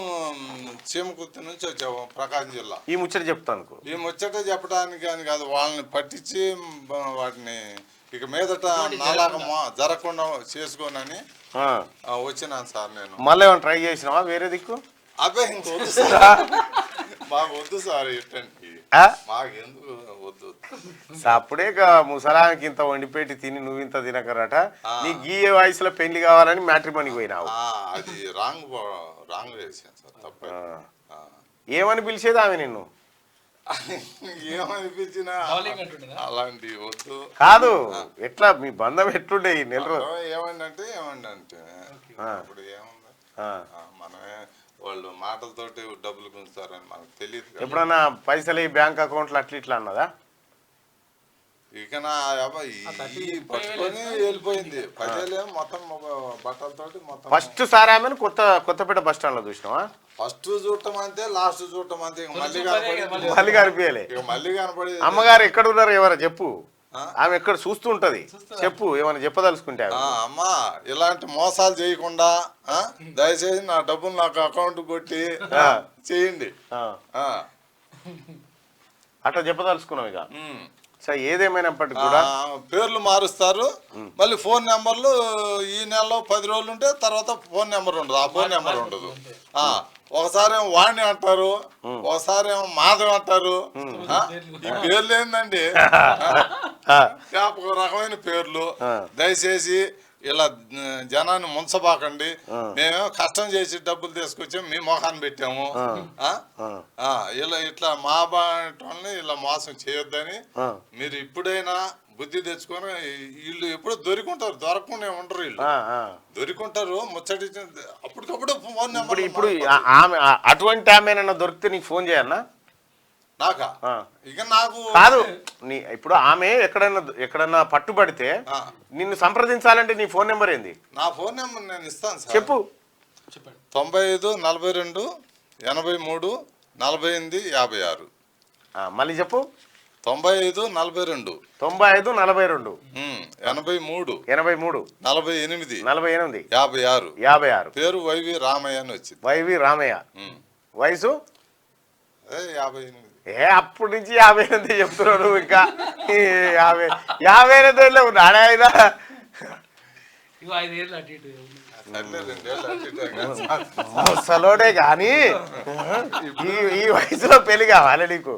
చీమకుర్తి నుంచి వచ్చాము, ప్రకాశం జిల్లా. ఈ ముచ్చట చెప్తాను. ఈ ముచ్చట చెప్పడానికి అని కాదు, వాళ్ళని పట్టించి వాటిని ఇక మీదట నాలాగా జరగకుండా చేసుకోనని వచ్చినాను సార్. నేను మళ్ళీ ఏమైనా ట్రై చేసినావా వేరే దిక్కు? అబ్బే ఇంకొద్దు సార్, మాకు వద్దు సార్, ఇట్టండి మాకు ఎందుకు వద్దు. అప్పుడే ముసలానికి ఇంత వండిపెట్టి తిని నువ్వు ఇంత తినకరట, నీ గీయ వయసులో పెళ్లి కావాలని మ్యాట్రిమోనీకి పోయినావు. అది రాంగ్ చేసాను సార్, తప్ప. ఏమని పిలిచేది ఆమె నిన్ను? ఏమని పిలిచినా అలాంటి వద్దు. కాదు, ఎట్లా మీ బంధం ఎట్లుండే ఈ నెల రోజు? ఏమండి అంటే ఇప్పుడు ఏముంది, మనమే వాళ్ళు మాటలతోటి డబ్బులు గుంజుతారని మనకు తెలియదు కదా. ఎప్పుడన్నా పైసలు ఈ బ్యాంక్ అకౌంట్లు అట్లా అన్నదా? ఇక నా అబ్బాయి పట్టుకొని వెళ్ళిపోయింది 10,000 మొత్తం బట్టలతోటి మొత్తం. ఫస్ట్ సారి ఆమెను కొత్తపేట బస్ స్టాండ్ లో చూసినావా? ఫస్ట్ చూడటం అంతే, లాస్ట్ చూడటం అంతే. ఇక మళ్ళీ కనపడేది మళ్ళీ కనిపించలే. ఇక మళ్ళీ కనపడేది. అమ్మగారు ఎక్కడ ఉన్నారు ఎవరు చెప్పు, ఆమె ఎక్కడ చూస్తూ ఉంటది చెప్పు, ఏమైనా చెప్పదలుచుకుంటే. అమ్మా ఇలాంటి మోసాలు చేయకుండా దయచేసి నా డబ్బులు నాకు అకౌంట్ కొట్టి చేయండి. అట్లా చెప్పదలుచుకున్నాం. ఇక సరే ఏదేమైనప్పటికీ కూడా పేర్లు మారుస్తారు, మళ్ళీ ఫోన్ నెంబర్లు ఈ నెలలో 10 రోజులు ఉంటే తర్వాత ఫోన్ నెంబర్ ఉండదు, ఆ ఫోన్ నెంబర్ ఉండదు. ఒకసారి ఏమో వాణి అంటారు, ఒకసారి ఏమో మాధవ్ అంటారు. ఈ పేర్లు ఏందండి, ఒక రకమైన పేర్లు. దయచేసి ఇలా జనాన్ని ముంచబాకండి. మేము కష్టం చేసి డబ్బులు తీసుకొచ్చాము, మీ మొఖాన్ని పెట్టాము. ఇలా ఇట్లా మా బాటల్ని ఇలా మోసం చేయొద్దని మీరు ఇప్పుడైనా బుద్ధి తెచ్చుకొని, వీళ్ళు ఎప్పుడు దొరికుంటారు, దొరకకుండా ఉండరు. వీళ్ళు దొరికుంటారు, ముచ్చటి అప్పటికప్పుడు ఫోన్ నెంబర్. ఇప్పుడు ఆమె అటువంటి ఆమె దొరికితే నీకు ఫోన్ చేయన్నా? నాకా ఇక నాకు కాదు, ఇప్పుడు ఆమె ఎక్కడన్నా పట్టుబడితే నిన్ను సంప్రదించాలంటే నీ ఫోన్ నెంబర్ ఏంది? నా ఫోన్ నెంబర్ నేను ఇస్తాను సార్. చెప్పు. 95 42 83 48 56. మళ్ళీ చెప్పు. 95 42 95 42 83 83 48 48 56 56. పేరు వైవి రామయ్య అని వచ్చింది. వైవి రామయ్య. వయసు 58. అప్పటి నుంచి 58 చెప్తున్నావు నువ్వు. ఇంకా 58 ఉన్నాడు ఆయన. అసలోనే కానీ ఈ వయసులో పెళ్లి కావాలి నీకు.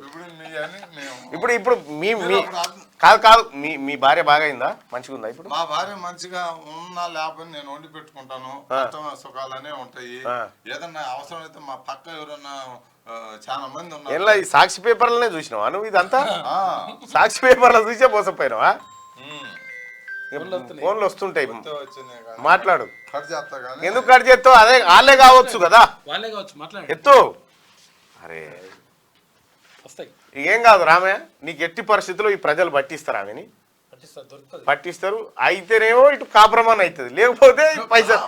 ఇప్పుడు ఇప్పుడు మీ కాదు మీ భార్య బాగా అయిందా, మంచిగా ఉందా ఇప్పుడు? మా భార్య మంచిగా ఉన్నా లేకపోతే నేను వండి పెట్టుకుంటాను, కష్టం సుఖాలనే ఉంటాయి. ఏదన్నా అవసరం అయితే మా పక్క ఎవరన్నా చాలా మంది ఉన్నారు. ఎలా ఈ సాక్షి పేపర్లనే చూసినావా నువ్వు ఇదంతా? సాక్షి పేపర్లో చూసే మోసపోయినావా? ఫోన్లు వస్తుంటాయి, మాట్లాడు. ఎందుకు కట్ చేస్తావు? అదే వాళ్ళే కావచ్చు కదా, ఎత్తు. అరే ఏం కాదు రామయ్య, నీకు ఎట్టి పరిస్థితుల్లో ఈ ప్రజలు పట్టిస్తారు, ఆమెని పట్టిస్తారు. అయితేనేమో ఇటు కాపురమాన్ అవుతుంది, లేకపోతే పైసలు.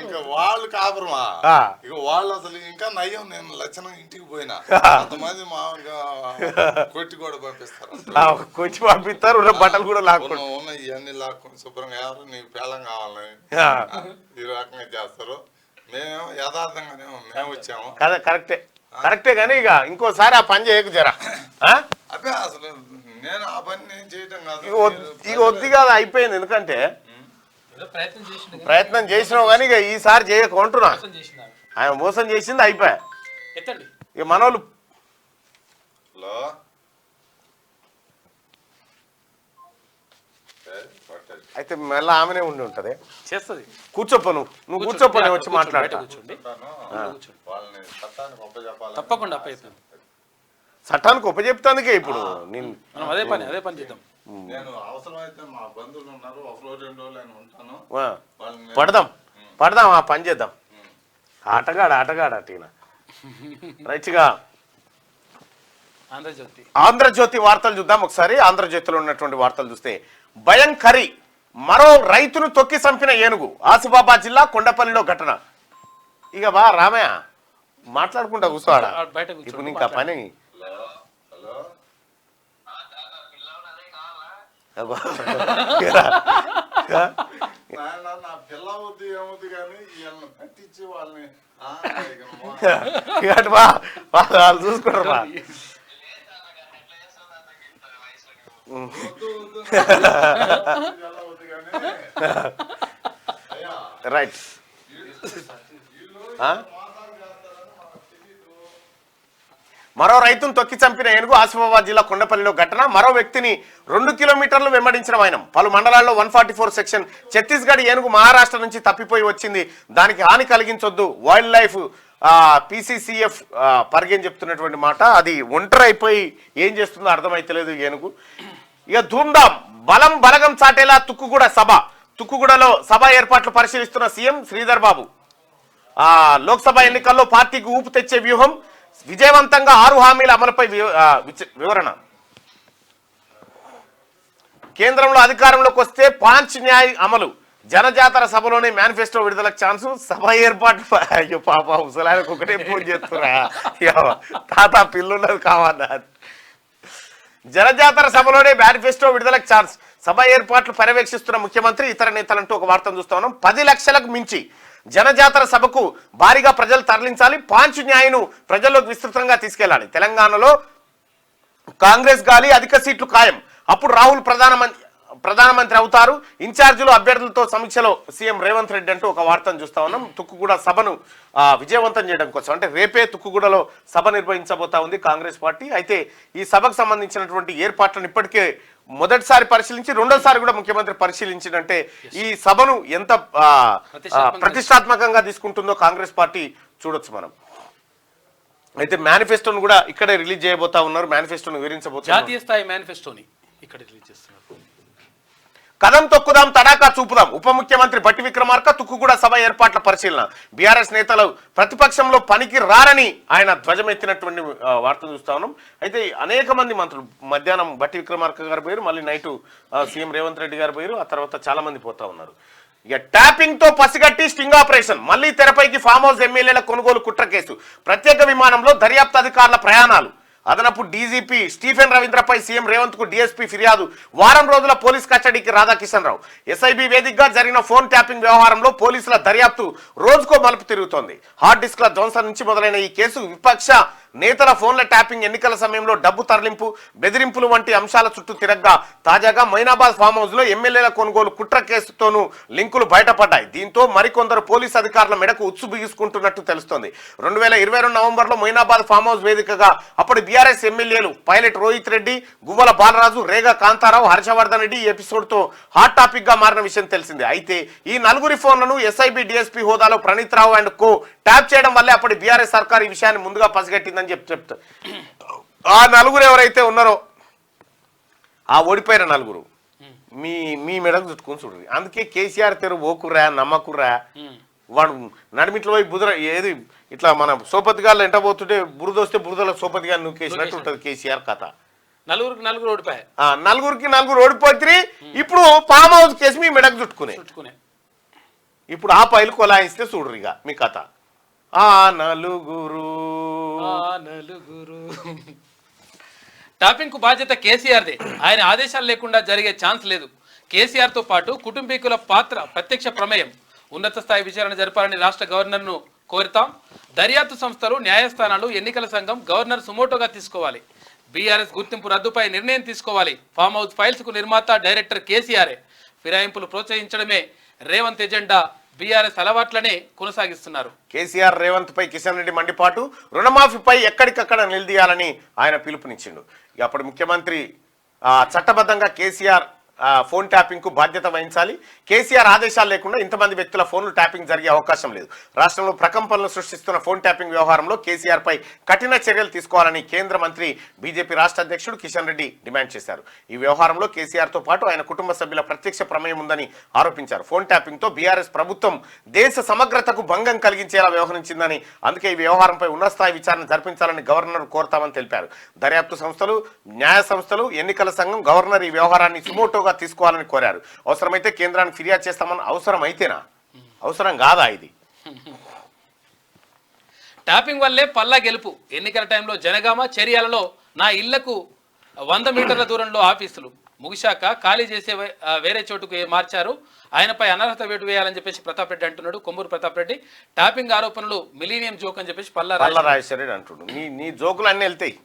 ఇంకా వాళ్ళు కాపురమా, ఇక వాళ్ళు అసలు ఇంకా నయ్యం. నేను లక్షణం ఇంటికి పోయినా కొంతమంది మామూలుగా కొట్టి కూడా పంపిస్తారు, కొచ్చి పంపిస్తారు, బట్టలు కూడా లాక్కుంటారు. ఉన్నాయి ఇవన్నీ లాక్కొని శుభ్రంగా ఎవరు నీకు పేలం కావాలని ఈ రకంగా చేస్తారు. మేము యథార్థంగానే మేము వచ్చాము కదా. కరెక్టే కానీ ఇక ఇంకోసారి ఆ పని చేయకు జరా. అదే అసలు నేను ఆ పని నేను చేయటం కాదు, ఇక వద్దు కాదు, అయిపోయింది. ఎందుకంటే ప్రయత్నం చేసినావు కానీ ఇక ఈసారి చేయకుంటున్నా. ఆయన మోసం చేసింది అయిపోయా. ఇక మనోళ్ళు అయితే మళ్ళీ ఆమెనే ఉండి ఉంటది, చేస్తుంది. కూర్చోప్ప నువ్వు కూర్చోప్ప, నేను వచ్చి మాట్లాడతా. తప్పకుండా చట్టానికి ఉపజెప్తానికే ఇప్పుడు మనం అదే పని చేద్దాం. నేను అవసరమైతే మా బంధువులు ఉన్నారు, 1 రోజు 2 రోజులు ఉంటాను, పడదాం ఆ పని చేద్దాం. ఆటగాడ టీనా. రైట్గా ఆంధ్రజ్యోతి వార్తలు చూద్దాం ఒకసారి. ఆంధ్రజ్యోతిలో ఉన్నటువంటి వార్తలు చూస్తే, భయంకరి మరో రైతును తొక్కి చంపిన ఏనుగు. ఆసిఫాబాద్ జిల్లా కొండపల్లిలో ఘటన. ఇక బా రామయ్య మాట్లాడుకుంటా కూర్చోవాడా ఇప్పుడు ఇంకా పని. నా పిల్ల వద్దు ఏమవుద్ది కానీ వీళ్ళని పట్టించి వాళ్ళని వాళ్ళు చూసుకుంటారు. రైట్. మరో రైతును తొక్కి చంపిన ఏనుగు. ఆసిఫాబాద్ జిల్లా కొండపల్లిలో ఘటన. మరో వ్యక్తిని 2 కిలోమీటర్లు వెంబడించిన వైనం. పలు మండలాల్లో 144 సెక్షన్. ఛత్తీస్గఢ్ ఏనుగు మహారాష్ట్ర నుంచి తప్పిపోయి వచ్చింది, దానికి హాని కలిగించొద్దు. వైల్డ్ లైఫ్ PCCF పరిగెని చెప్తున్నటువంటి మాట. అది ఒంటరి అయిపోయి ఏం చేస్తుందో అర్థమైతలేదు ఏనుగు. ఇక ధూమ్ధాం బలగం చాటేలా తుక్కుగూడ సభ. తుక్కుగూడలో సభ ఏర్పాట్లు పరిశీలిస్తున్న సీఎం శ్రీధర్ బాబు. లోక్సభ ఎన్నికల్లో పార్టీకి ఊపు తెచ్చే వ్యూహం, విజయవంతంగా 6 హామీల అమలుపై వివరణ. కేంద్రంలో అధికారంలోకి వస్తే పాంచ్ న్యాయ్ అమలు, జనజాతర సభలోనే మేనిఫెస్టో విడుదలకు ఛాన్సు, సభ ఏర్పాటు. అయ్యో పాప ముసలాయనకు ఒకటే ఫోన్ చేస్తున్నా, తాత పిల్లున్నది కావన్నా. జనజాతర సభలోనే మేనిఫెస్టో విడుదలకు ఛాన్స్, సభ ఏర్పాట్లు పర్యవేక్షిస్తున్న ముఖ్యమంత్రి, ఇతర నేతలంటూ ఒక వార్తను చూస్తా ఉన్నాం. 10 లక్షలకు మించి జనజాతర సభకు భారీగా ప్రజలు తరలించాలి, పాంచ్ న్యాయను ప్రజల్లోకి విస్తృతంగా తీసుకెళ్లాలి. తెలంగాణలో కాంగ్రెస్ గాలి, అధిక సీట్లు ఖాయం, అప్పుడు రాహుల్ ప్రధానమంత్రి అవుతారు. ఇన్ఛార్జీలు అభ్యర్థులతో సమీక్షలో సీఎం రేవంత్ రెడ్డి అంటూ ఒక వార్తను చూస్తా ఉన్నాం. తుక్కుగూడ సభను విజయవంతం చేయడం కోసం, అంటే రేపే తుక్కుగూడలో సభ నిర్వహించబోతా ఉంది కాంగ్రెస్ పార్టీ. అయితే ఈ సభకు సంబంధించినటువంటి ఏర్పాట్లను ఇప్పటికే మొదటిసారి పరిశీలించి, రెండోసారి కూడా ముఖ్యమంత్రి పరిశీలించినంటే ఈ సభను ఎంత ప్రతిష్టాత్మకంగా తీసుకుంటుందో కాంగ్రెస్ పార్టీ చూడొచ్చు మనం. అయితే మేనిఫెస్టోను కూడా ఇక్కడే రిలీజ్ చేయబోతా ఉన్నారు, మేనిఫెస్టోను వివరించబోతున్నారు. జాతీయ స్థాయి మేనిఫెస్టోని ఇక్కడ రిలీజ్ చేస్తున్నారు. కదం తొక్కుదాం, తడాకా చూపుదాం, ఉప ముఖ్యమంత్రి బట్టి విక్రమార్క తుక్కుగూడ సభ ఏర్పాట్ల పరిశీలన. బీఆర్ఎస్ నేతలు ప్రతిపక్షంలో పనికి రారని ఆయన ధ్వజమెత్తినటువంటి వార్తను చూస్తా ఉన్నాం. అయితే అనేక మంది మంత్రులు మధ్యాహ్నం బట్టి విక్రమార్క గారు పోయారు, మళ్ళీ నైటు సీఎం రేవంత్ రెడ్డి గారు పోయారు, ఆ తర్వాత చాలా మంది పోతా ఉన్నారు. ఇక ట్యాపింగ్ తో పసిగట్టి స్టింగ్ ఆపరేషన్, మళ్లీ తెరపైకి ఫామ్ హౌస్ ఎమ్మెల్యేల కొనుగోలు కుట్ర కేసు, ప్రత్యేక విమానంలో దర్యాప్తు అధికారుల ప్రయాణాలు, అదనపు డీజీపీ స్టీఫెన్ రవీంద్రపై సీఎం రేవంత్ కు డీఎస్పీ ఫిర్యాదు, వారం రోజుల పోలీస్ కస్టడీకి రాధాకిషన్ రావు. ఎస్ఐబి వేదికగా జరిగిన ఫోన్ ట్యాపింగ్ వ్యవహారంలో పోలీసుల దర్యాప్తు రోజుకో మలుపు తిరుగుతోంది. హార్డ్ డిస్క్ల ధ్వంసం నుంచి మొదలైన ఈ కేసు విపక్ష నేతల ఫోన్ల ట్యాపింగ్, ఎన్నికల సమయంలో డబ్బు తరలింపు, బెదిరింపులు వంటి అంశాల చుట్టూ తిరగ్గా తాజాగా మైనాబాద్ ఫామ్ హౌస్ లో ఎమ్మెల్యేల కొనుగోలు కుట్ర కేసుతోనూ లింకులు బయటపడ్డాయి. దీంతో మరికొందరు పోలీసు అధికారుల మెడకు ఉచ్చు బిగుసుకుంటున్నట్టు తెలుస్తోంది. 2022 నవంబర్లో మైనాబాద్ ఫామ్ హౌస్ వేదికగా అప్పటి బీఆర్ఎస్ ఎమ్మెల్యేలు పైలట్ రోహిత్ రెడ్డి, గువ్వల బాలరాజు, రేగా కాంతారావు, హర్షవర్ధన్ రెడ్డి ఈ ఎపిసోడ్ తో హాట్ టాపిక్ గా మారిన విషయం తెలిసిందే. అయితే ఈ నలుగురి ఫోన్లను ఎస్ఐబి డీఎస్పీ హోదాలో ప్రణీత్ రావు అండ్ కో ట్యాప్ చేయడం వల్లే అప్పటి బీఆర్ఎస్ సర్కార్ ఈ విషయాన్ని ముందుగా పసిగట్టిందని చెప్తా. ఆ నలుగురు ఎవరైతే ఉన్నారో, ఆ ఓడిపోయిన నలుగురు మీ మెడకు చుట్టుకుని చూడండి. అందుకే కేసీఆర్ తెరు ఓకుర్రా, నమ్మకుర్రా, వాడు నడిమిట్లో పోయి బుధ ఏది ఇట్లా మన సోపతి గారు ఎంట పోతుంటే బురద వస్తే బురదలో సోపతి గారు నూకేసినట్టు ఉంటుంది కేసీఆర్ కథ. నలుగురికి ఓడిపోయాయి, నలుగురు ఓడిపోయి ఇప్పుడు ఫామ్ హౌస్ కేసు మీ మెడకు చుట్టుకునే. ఇప్పుడు ఆ పైలు కొలాయిస్తే చూడరు ఇక మీ కథ. ఆ నలుగురు టాపింగ్ కు బాధ్యత కేసీఆర్దే, ఆయన ఆదేశాలు లేకుండా జరిగే ఛాన్స్ లేదు. కేసీఆర్ తో పాటు కుటుంబీకుల పాత్ర, ప్రత్యక్ష ప్రమేయం, ఉన్నత స్థాయి విచారణ జరపాలని రాష్ట్ర గవర్నర్ ను కోరుతాం. దర్యాప్తు సంస్థలు, న్యాయస్థానాలు, ఎన్నికల సంఘం గవర్నర్ సుమోటోగా తీసుకోవాలి. బీఆర్ఎస్ గుర్తింపు రద్దుపై నిర్ణయం తీసుకోవాలి. ఫామ్ హౌస్ ఫైల్స్ కు నిర్మాత, డైరెక్టర్ కేసీఆరే. ఫిరాయింపులు ప్రోత్సహించడమే రేవంత్ ఎజెండా. బీఆర్ఎస్ అలవాట్లనే కొనసాగిస్తున్నారు. కేసీఆర్ రేవంత్ పై కిషన్ రెడ్డి మండిపాటు, రుణమాఫీపై ఎక్కడికక్కడ నిలదీయాలని ఆయన పిలుపునిచ్చిండు. అప్పుడు ముఖ్యమంత్రి చట్టబద్ధంగా కేసీఆర్ ఫోన్ ట్యాపింగ్ కు బాధ్యత వహించాలి. కేసీఆర్ ఆదేశాలు లేకుండా ఇంతమంది వ్యక్తుల ఫోన్లు ట్యాపింగ్ జరిగే అవకాశం లేదు. రాష్ట్రంలో ప్రకంపనలు సృష్టిస్తున్న ఫోన్ ట్యాపింగ్ వ్యవహారంలో కేసీఆర్ పై కఠిన చర్యలు తీసుకోవాలని కేంద్ర మంత్రి, బీజేపీ రాష్ట్ర అధ్యక్షుడు కిషన్ రెడ్డి డిమాండ్ చేశారు. ఈ వ్యవహారంలో కేసీఆర్ తో పాటు ఆయన కుటుంబ సభ్యుల ప్రత్యక్ష ప్రమేయం ఉందని ఆరోపించారు. ఫోన్ ట్యాపింగ్ తో బీఆర్ఎస్ ప్రభుత్వం దేశ సమగ్రతకు భంగం కలిగించేలా వ్యవహరించిందని, అందుకే ఈ వ్యవహారంపై ఉన్నతస్థాయి విచారణ జరిపించాలని గవర్నర్ కోరతామని తెలిపారు. దర్యాప్తు సంస్థలు, న్యాయ సంస్థలు, ఎన్నికల సంఘం గవర్నర్ ఈ వ్యవహారాన్ని సుమోటో తీసుకోవాలని కోరారు. అవసరమైతే కేంద్రానికి ఫిర్యాదు చేస్తామని. అవసరం అయితేనా, అవసరం కాదా ఇది? ట్యాపింగ్ వల్లే పల్లా గెలుపు. ఎన్నికల టైంలో జనగామ, చర్యాలలో నా ఇళ్లకు 100 మీటర్ల దూరంలో ఆఫీసులు ముగిశాక ఖాళీ చేసే వేరే చోటుకు మార్చారు. ఆయనపై అనర్హత వేటు వేయాలని చెప్పేసి ప్రతాప్ రెడ్డి అంటున్నాడు. కొమ్మూరు ప్రతాప్ రెడ్డి ట్యాపింగ్ ఆరోపణలు మిలీనియం జోక్ అని చెప్పేసి పల్లా రాజశేఖర్ అంటున్నాడు. నీ జోకులు అన్నీ వెళ్తాయి.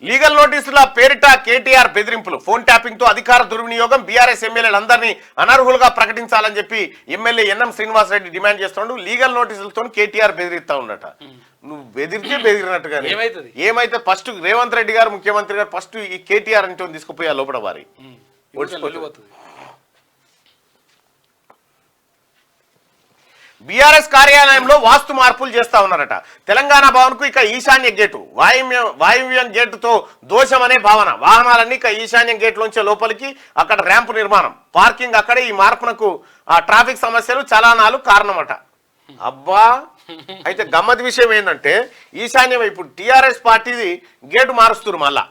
లీగల్ నోటీసుల పేరిట కేటీఆర్ బెదిరింపులు, ఫోన్ ట్యాపింగ్ తో అధికార దుర్వినియోగం, బీఆర్ఎస్ ఎమ్మెల్యేలందరినీ అనర్హులుగా ప్రకటించాలని చెప్పి ఎమ్మెల్యే ఎన్ఎం శ్రీనివాసరెడ్డి డిమాండ్ చేస్తున్నాడు. లీగల్ నోటీసులతో కేటీఆర్ బెదిరిస్తా ఉన్నట. నువ్వు బెదిరితే బెదిరినట్టుగా ఏమైతే ఫస్ట్ రేవంత్ రెడ్డి గారు ముఖ్యమంత్రి గారు ఫస్ట్ ఈ కేటీఆర్ అంటే తీసుకుపోయా లోపల వారి బీఆర్ఎస్ కార్యాలయంలో వాస్తు మార్పులు చేస్తా ఉన్నారట. తెలంగాణ భవన్ కు ఇక ఈశాన్య గేటు, వాయువ్యం గేటుతో దోషం అనే భావన. వాహనాలన్నీ ఇక ఈశాన్యం గేట్ లోంచే లోపలికి, అక్కడ ర్యాంపు నిర్మాణం, పార్కింగ్ అక్కడే. ఈ మార్పునకు ట్రాఫిక్ సమస్యలు, చలానాలు కారణమట. అబ్బా అయితే గమ్మత్ విషయం ఏంటంటే ఈశాన్యం ఇప్పుడు టిఆర్ఎస్ పార్టీది గేటు మారుస్తున్నారు మళ్ళా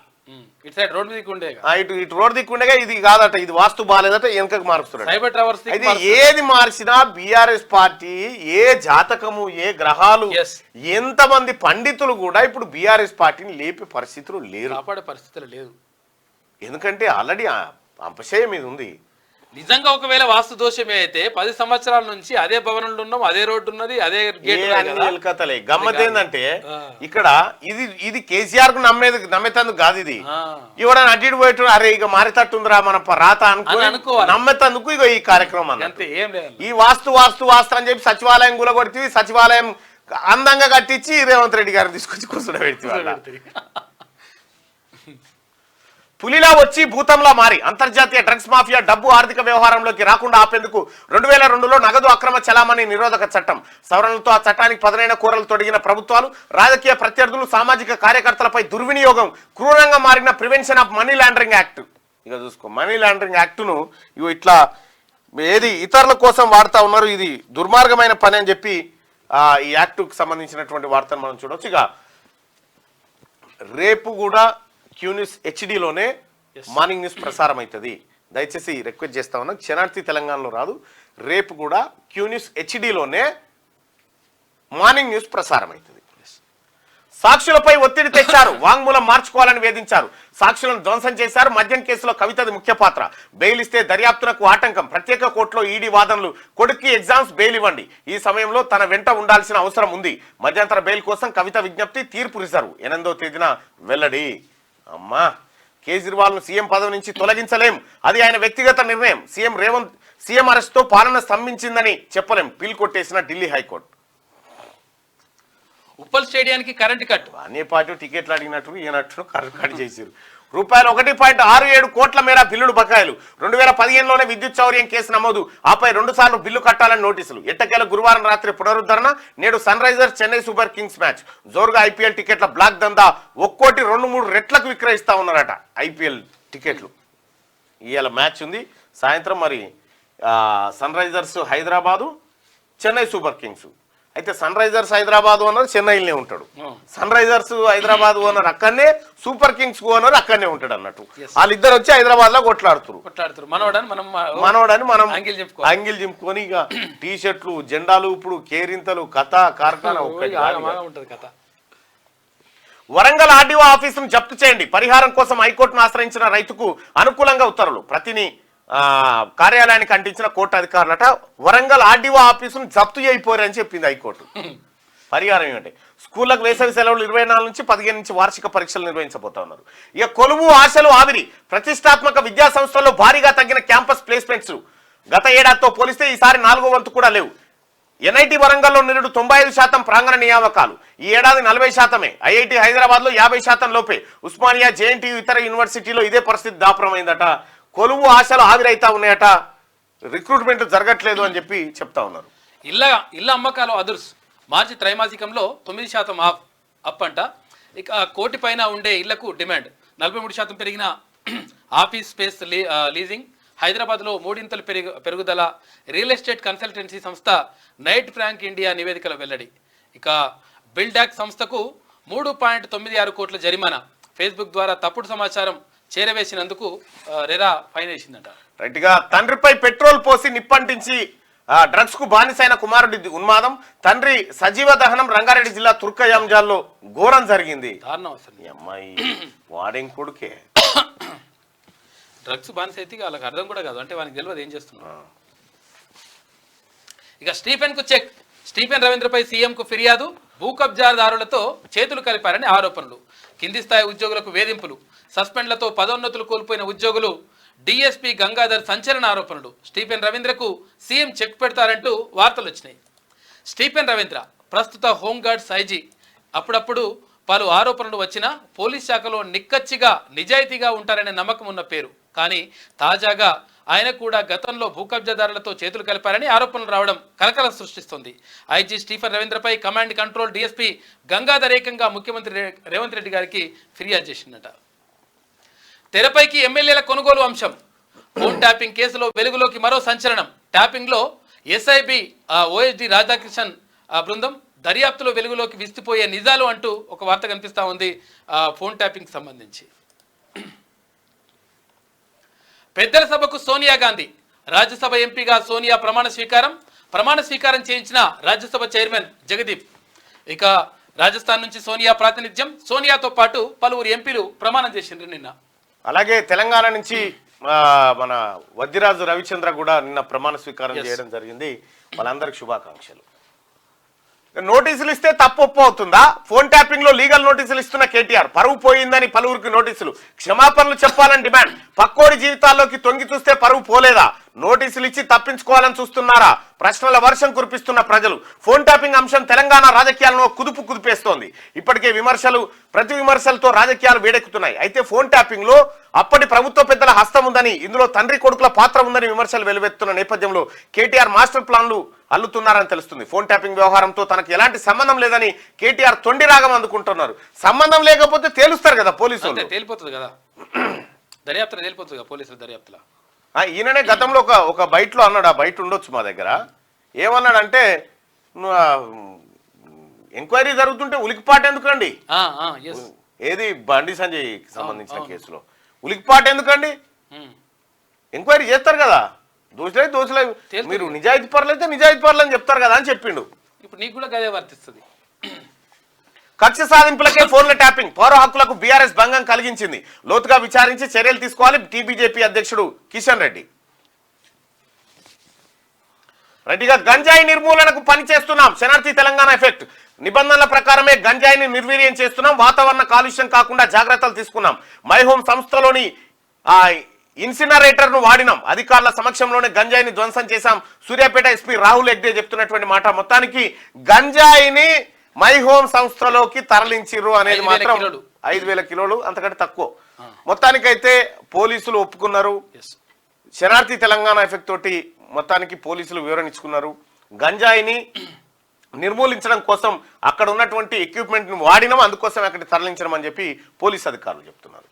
ఇటు సైడ్ రోడ్ మీదకి ఉండే ఇటు రోడ్ దిక్కుండగా ఇది కాదట, ఇది వాస్తు బాగాలేదట, వెనకకు మారుస్తున్నారు. సైబర్ టవర్స్ అయితే ఏది మార్చినా బీఆర్ఎస్ పార్టీ, ఏ జాతకము, ఏ గ్రహాలు, Yes. ఎంతమంది పండితులు కూడా ఇప్పుడు బీఆర్ఎస్ పార్టీని లేపే పరిస్థితులు లేరు. కాపాడే పరిస్థితులు లేదు. ఎందుకంటే ఆల్రెడీ అంపశయం మీద ఉంది. నిజంగా ఒకవేళ వాస్తు దోషమే అయితే 10 సంవత్సరాల నుంచి అదే భవనంలో ఉన్నాం, అదే రోడ్డు ఉన్నది, అదే గేట్. కథలే. గమ్మత్ ఏంటంటే ఇక్కడ ఇది కేసీఆర్ కు నమ్మేతందుకు కాదు, ఇది ఇవ్వడానికి అడ్డు పోయేటు అరే ఇక మారేటట్టుందిరా మన రాత అనుకోవాలి, నమ్మేతందుకు ఇక ఈ కార్యక్రమం అంతే, ఏం లేదు. ఈ వాస్తు అని చెప్పి సచివాలయం కూలగొడితే సచివాలయం అందంగా కట్టించి రేవంత్ రెడ్డి గారిని తీసుకొచ్చి కూర్చోబెడితే పులిలా వచ్చి భూతంలా మారి అంతర్జాతీయ డ్రగ్స్ మాఫియా డబ్బు ఆర్థిక వ్యవహారంలోకి రాకుండా ఆపేందుకు 2002లో నగదు అక్రమ చలామణి నిరోధక చట్టం సవరణలతో ఆ చట్టానికి పదునైన కూరలు తొడిగిన ప్రభుత్వాలు, రాజకీయ ప్రత్యర్థులు, సామాజిక కార్యకర్తలపై దుర్వినియోగం క్రూరంగా మారిన prevention of money laundering act. ఇక చూసుకో, మనీ లాండరింగ్ యాక్ట్ను ఇట్లా ఏది ఇతరుల కోసం వాడుతూ ఉన్నారు, ఇది దుర్మార్గమైన పని అని చెప్పి ఈ యాక్ట్కు సంబంధించినటువంటి వార్తను మనం చూడవచ్చు. ఇక రేపు కూడా క్యూన్యూస్ హెచ్డిలోనే మార్నింగ్ న్యూస్ ప్రసారం అవుతుంది. దయచేసి రిక్వెస్ట్ చేస్తా ఉన్నా, క్షణార్థి తెలంగాణలో రాదు, రేపు కూడా క్యూన్యూస్ హెచ్డిలోనే మార్నింగ్ న్యూస్ ప్రసారం అవుతుంది. సాక్షులపై ఒత్తిడి తెచ్చారు, వాంగ్మూలం మార్చుకోవాలని వేధించారు, సాక్షులను ధ్వంసం చేశారు. మద్యం కేసులో కవితది ముఖ్య పాత్ర, బెయిల్ ఇస్తే దర్యాప్తునకు ఆటంకం, ప్రత్యేక కోర్టులో ఈడీ వాదనలు, కొడుక్కి ఎగ్జామ్స్ బెయిల్ ఇవ్వండి, ఈ సమయంలో తన వెంట ఉండాల్సిన అవసరం ఉంది, మధ్యంతర బెయిల్ కోసం కవిత విజ్ఞప్తి, తీర్పు రిజర్వ్ 8వ తేదీన వెల్లడి. అమ్మా, కేజ్రీవాల్ను సీఎం పదవి నుంచి తొలగించలేం, అది ఆయన వ్యక్తిగత నిర్ణయం, సీఎం అరెస్ట్తో పాలన స్తంభించిందని చెప్పలేం, పిల్ కొట్టేసిన ఢిల్లీ హైకోర్టు. ఉప్పల్ స్టేడియానికి కరెంట్ కట్, అనే పార్టీ టికెట్లు అడిగినట్టు ఈయనట్టు కరెంట్ కట్ చేశారు. రూపాయలు 1.67 కోట్ల మేర బిల్లులు బకాయిలు, 2015లోనే విద్యుత్ చౌర్యం కేసు నమోదు, ఆపై 2 సార్లు బిల్లు కట్టాలని నోటీసులు. ఎట్టకేల గురువారం రాత్రి పునరుద్ధరణ, నేడు Sunrisers Chennai super kings match. జోరుగా ఐపీఎల్ టికెట్ల బ్లాక్ దందా, ఒక్కోటి 2-3 రెట్లకు విక్రయిస్తా ఉన్నారట ఐపీఎల్ టికెట్లు. ఇవాళ మ్యాచ్ ఉంది సాయంత్రం, మరి Sunrisers Hyderabad, Chennai super kings. అయితే సన్ రైజర్స్ హైదరాబాద్ ఓనర్ చెన్నైలోనే ఉంటాడు, సన్ రైజర్స్ హైదరాబాద్ ఓనర్ అక్కడనే, సూపర్ కింగ్స్ ఓనర్ అక్కడనే ఉంటాడు అన్నట్టు. వాళ్ళిద్దరు వచ్చి హైదరాబాద్ లో కొట్లాడుతారు. మనోడని మనం అంగిల్ చింపుకొని ఇక టీ షర్ట్లు, జెండాలు, ఇప్పుడు కేరింతలు, కథ కార్ఖానా ఉంటది కథ. వరంగల్ ఆర్డీఓ ఆఫీసును జప్తు చేయండి, పరిహారం కోసం హైకోర్టును ఆశ్రయించిన రైతుకు అనుకూలంగా ఉత్తర్వులు. ప్రతిని కార్యాలయానికి అంటించిన కోర్టు అధికారులట వరంగల్ ఆర్డీఓ ఆఫీసును జప్తు చేయిపోరని చెప్పింది హైకోర్టు. పరిహారం ఏమంటే స్కూళ్లకు వేసవి సెలవులు 24 నుంచి 15 నుంచి వార్షిక పరీక్షలు నిర్వహించబోతా ఉన్నారు. ఇక కొలువు ఆశలు ఆవిరి, ప్రతిష్టాత్మక విద్యా సంస్థల్లో భారీగా తగ్గిన క్యాంపస్ ప్లేస్మెంట్స్. గత ఏడాదితో పోలిస్తే ఈసారి 4వ వంతు కూడా లేవు. ఎన్ఐటి వరంగల్లో నిరుడు 95% ప్రాంగణ నియామకాలు, ఈ ఏడాది 40%. ఐఐటి హైదరాబాద్ లో 50% లోపే. ఉస్మానియా, జేఎన్టీయూ, ఇతర యూనివర్సిటీలో ఇదే పరిస్థితి దాపురమైందట. కొలువు ఆశలు ఆవిరైతా ఉన్నాయట, రిక్రూట్మెంట్ జరగట్లేదు అని చెప్పి చెప్తా ఉన్నారు. ఇళ్ళ అమ్మకాలు అదుర్స్, మార్చి త్రైమాసికంలో 9% అప్ అంట. ఇక 1 కోటి పైన ఉండే ఇళ్లకు డిమాండ్, 43% పెరిగిన ఆఫీస్ స్పేస్ లీజింగ్. హైదరాబాద్లో 3 ఇంతలు పెరుగుదల. రియల్ ఎస్టేట్ కన్సల్టెన్సీ సంస్థ నైట్ ఫ్రాంక్ ఇండియా నివేదికలో వెల్లడి. ఇక బిల్డాక్ సంస్థకు 3.96 కోట్ల జరిమానా, ఫేస్బుక్ ద్వారా తప్పుడు సమాచారం చేరవేసినందుకు రెరా ఫైన్ వేసిందట. రైట్ గా తండ్రిపై పెట్రోల్ పోసి నిప్పంటించి డ్రగ్స్ కు బానిసైన కుమారుడి ఉన్మాదం, తండ్రి సజీవ దహనం. రంగారెడ్డి జిల్లా తుర్కయాంజాల్లో ఘోరం జరిగింది. దారుణం అసలు. ఈ అమ్మాయి వాడేం కొడుకే డ్రగ్స్ బానిస అయితే వాళ్ళకి అర్థం కూడా కాదు, అంటే వానికి తెలియదు ఏం చేస్తున్నారు. ఇక స్టీఫెన్ కు చెక్, స్టీఫెన్ రవీంద్రపై సీఎంకు ఫిర్యాదు, భూ కబ్జాదారులతో చేతులు కలిపారని ఆరోపణలు. కింది స్థాయి ఉద్యోగులకు వేధింపులు, సస్పెండ్లతో పదోన్నతులు కోల్పోయిన ఉద్యోగులు. డిఎస్పీ గంగాధర్ సంచలన ఆరోపణలు. స్టీఫెన్ రవీంద్రకు సీఎం చెక్ పెడతారంటూ వార్తలు వచ్చినాయి. స్టీఫెన్ రవీంద్ర ప్రస్తుత హోంగార్డ్స్ ఐజీ. అప్పుడప్పుడు పలు ఆరోపణలు వచ్చినా పోలీస్ శాఖలో నిక్కచ్చిగా నిజాయితీగా ఉంటారనే నమ్మకం ఉన్న పేరు. కానీ తాజాగా ఆయన కూడా గతంలో భూ కబ్జాదారులతో చేతులు కలిపారని ఆరోపణలు రావడం కలకలం సృష్టిస్తోంది. ఐజీ స్టీఫెన్ రవీంద్రపై కమాండ్ కంట్రోల్ డీఎస్పీ గంగాధర్ ఏకంగా ముఖ్యమంత్రి రేవంత్ రెడ్డి గారికి ఫిర్యాదు చేసిందట. తెరపైకి ఎమ్మెల్యేల కొనుగోలు అంశం. ఫోన్ ట్యాపింగ్ కేసులో వెలుగులోకి మరో సంచలనం. ట్యాపింగ్లో ఎస్ఐబి ఓఎస్డి రాధాకృష్ణన్ బృందం దర్యాప్తులో వెలుగులోకి విస్తుపోయే నిజాలు అంటూ ఒక వార్త కనిపిస్తూ ఉంది ఫోన్ ట్యాపింగ్ సంబంధించి. పెద్దల సభకు సోనియా గాంధీ, రాజ్యసభ ఎంపీగా సోనియా ప్రమాణ స్వీకారం చేయించిన రాజ్యసభ చైర్మన్ జగదీప్. ఇక రాజస్థాన్ నుంచి సోనియా ప్రాతినిధ్యం, సోనియాతో పాటు పలువురు ఎంపీలు ప్రమాణం చేసిండ్రు నిన్న. అలాగే తెలంగాణ నుంచి మన వద్దిరాజు రవిచంద్ర కూడా నిన్న ప్రమాణ స్వీకారం చేయడం జరిగింది. వాళ్ళందరికి శుభాకాంక్షలు. నోటీసులు ఇస్తే తప్పు ఒప్పు అవుతుందా? ఫోన్ ట్యాపింగ్ లో లీగల్ నోటీసులు ఇస్తున్న కేటీఆర్ పరువు పోయిందని పలువురికి నోటీసులు, క్షమాపణలు చెప్పాలని డిమాండ్. పక్కోడి జీవితాల్లోకి తొంగి చూస్తే పరువు పోలేదా? నోటీసులు ఇచ్చి తప్పించుకోవాలని చూస్తున్నారా? ప్రశ్నల వర్షం కురిపిస్తున్న ప్రజలు. ఫోన్ ట్యాపింగ్ అంశం తెలంగాణ రాజకీయాలను కుదిపేస్తోంది. ఇప్పటికే ప్రతి విమర్శలతో రాజకీయాలు వేడెక్కుతున్నాయి. అయితే ఫోన్ ట్యాపింగ్ లో అప్పటి ప్రభుత్వ పెద్దల హస్తం ఉందని, ఇందులో తండ్రి కొడుకుల పాత్ర ఉందని విమర్శలు వెలువెత్తున్న నేపథ్యంలో కేటీఆర్ మాస్టర్ ప్లాన్లు అల్లుతున్నారని తెలుస్తుంది. ఫోన్ ట్యాపింగ్ వ్యవహారంతో తనకు ఎలాంటి సంబంధం లేదని కేటీఆర్ తొండి రాగం అందుకుంటున్నారు. సంబంధం లేకపోతే తేలుస్తారు కదా పోలీసులు. తేలిపోతుంది కదా, దర్యాప్తులో తేలిపోతుంది కదా పోలీసుల దర్యాప్తులో. ఈయననే గతంలో ఒక బయటలో అన్నాడు, ఆ బయట ఉండొచ్చు మా దగ్గర. ఏమన్నాడంటే, ఎంక్వైరీ జరుగుతుంటే ఉలికిపాటు ఎందుకండి, ఏది బండి సంజయ్కి సంబంధించిన కేసులో ఉలికిపాటు ఎందుకండి? ఎంక్వైరీ చేస్తారు కదా, దోషులే మీరు నిజాయితీ పరులైతే నిజాయితీ పరులు అని చెప్తారు కదా అని చెప్పిండు. ఇప్పుడు నీకు కూడా గదే వర్తిస్తుంది. కక్ష సాధింపులకే ఫోన్ల ట్యాపింగ్ పౌర హక్కులకు బీఆర్ఎస్ భంగం కలిగించింది. లోతుగా విచారించి చర్యలు తీసుకోవాలి టీబీజేపీ అధ్యక్షుడు కిషన్ రెడ్డి. రెడ్డిగా గంజాయి నిర్మూలనకు పనిచేస్తున్నాం, శనార్థి తెలంగాణ ఎఫెక్ట్. నిబంధనల ప్రకారమే గంజాయిని నిర్వీర్యం చేస్తున్నాం, వాతావరణ కాలుష్యం కాకుండా జాగ్రత్తలు తీసుకున్నాం. మై హోమ్ సంస్థలోని ఇన్సినరేటర్ ను వాడినాం, అధికారుల సమక్షంలోనే గంజాయిని ధ్వంసం చేశాం. సూర్యాపేట ఎస్పీ రాహుల్ హెగ్డే చెప్తున్నటువంటి మాట. మొత్తానికి గంజాయిని మై హోమ్ సంస్థలోకి తరలించిర్రు అనేది మాత్రం 5,000 కిలోలు, అంతకంటే తక్కువ. మొత్తానికైతే పోలీసులు ఒప్పుకున్నారు. శనార్థి తెలంగాణ ఎఫెక్ట్ తోటి మొత్తానికి పోలీసులు వివరణ ఇచ్చుకున్నారు. గంజాయిని నిర్మూలించడం కోసం అక్కడ ఉన్నటువంటి ఎక్విప్మెంట్ ని వాడినాం, అందుకోసం అక్కడికి తరలించడం అని చెప్పి పోలీసు అధికారులు చెప్తున్నారు.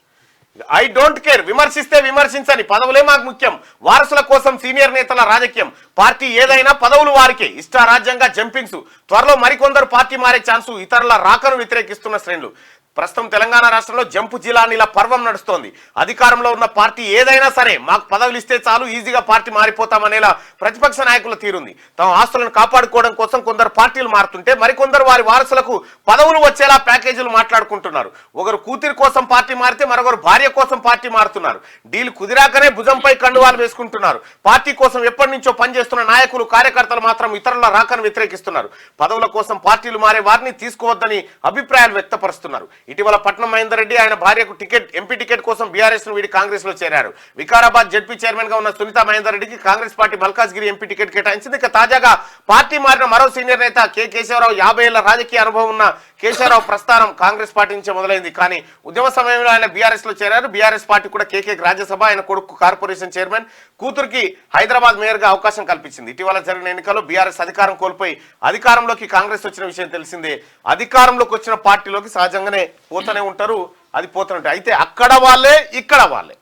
ఐ డోంట్ కేర్, విమర్శిస్తే విమర్శించని, పదవులే మాకు ముఖ్యం. వారసుల కోసం సీనియర్ నేతల రాజకీయం, పార్టీ ఏదైనా పదవులు వారికే, ఇష్టారాజ్యంగా జంపింగ్స్. త్వరలో మరికొందరు పార్టీ మారే ఛాన్సు, ఇతరుల రాకను వ్యతిరేకిస్తున్న శ్రేణులు. ప్రస్తుతం తెలంగాణ రాష్ట్రంలో జంపు జిలానీల పర్వం నడుస్తోంది. అధికారంలో ఉన్న పార్టీ ఏదైనా సరే మాకు పదవులు ఇస్తే చాలు, ఈజీగా పార్టీ మారిపోతామనేలా ప్రతిపక్ష నాయకుల తీరుంది. తమ ఆస్తులను కాపాడుకోవడం కోసం కొందరు పార్టీలు మారుతుంటే మరికొందరు వారి వారసులకు పదవులు వచ్చేలా ప్యాకేజీలు మాట్లాడుకుంటున్నారు. ఒకరు కూతురి కోసం పార్టీ మారితే మరొకరు భార్య కోసం పార్టీ మారుతున్నారు. డీల్ కుదిరాకనే భుజంపై కండువాలు వేసుకుంటున్నారు. పార్టీ కోసం ఎప్పటి నుంచో పనిచేస్తున్న నాయకులు కార్యకర్తలు మాత్రం ఇతరుల రాకను వ్యతిరేకిస్తున్నారు. పదవుల కోసం పార్టీలు మారే వారిని తీసుకోవద్దని అభిప్రాయాలు వ్యక్తపరుస్తున్నారు. ఇటీవల పట్నం మహేందర్ రెడ్డి ఆయన భార్యకు ఎంపీ టికెట్ కోసం బీఆర్ఎస్ ను వీడి కాంగ్రెస్ లో చేరారు. వికారాబాద్ జడ్పీ చైర్మన్ గా ఉన్న సునీత మహేందర్ రెడ్డికి Congress party Malkajgiri MP ticket కేటాయించింది. ఇక తాజాగా పార్టీ మారిన మరో సీనియర్ నేత కె కేశవరావు, 50 ఏళ్ల రాజకీయ అనుభవం ఉన్న కేశవరావు ప్రస్థానం కాంగ్రెస్ పార్టీ నుంచే మొదలైంది. కానీ ఉద్యమ సమయంలో ఆయన బీఆర్ఎస్ లో చేరారు. బీఆర్ఎస్ పార్టీ కూడా కేకే రాజ్యసభ, ఆయన కొడుకు కార్పొరేషన్ చైర్మన్, కూతురికి హైదరాబాద్ మేయర్ గా అవకాశం కల్పించింది. ఇటీవల జరిగిన ఎన్నికల్లో బీఆర్ఎస్ అధికారం కోల్పోయి అధికారంలోకి కాంగ్రెస్ వచ్చిన విషయం తెలిసిందే. అధికారంలోకి వచ్చిన పార్టీలోకి సహజంగానే పోతూనే ఉంటారు, అది పోతూనే ఉంటాయి. అయితే అక్కడ వాళ్ళే, ఇక్కడ వాళ్ళే,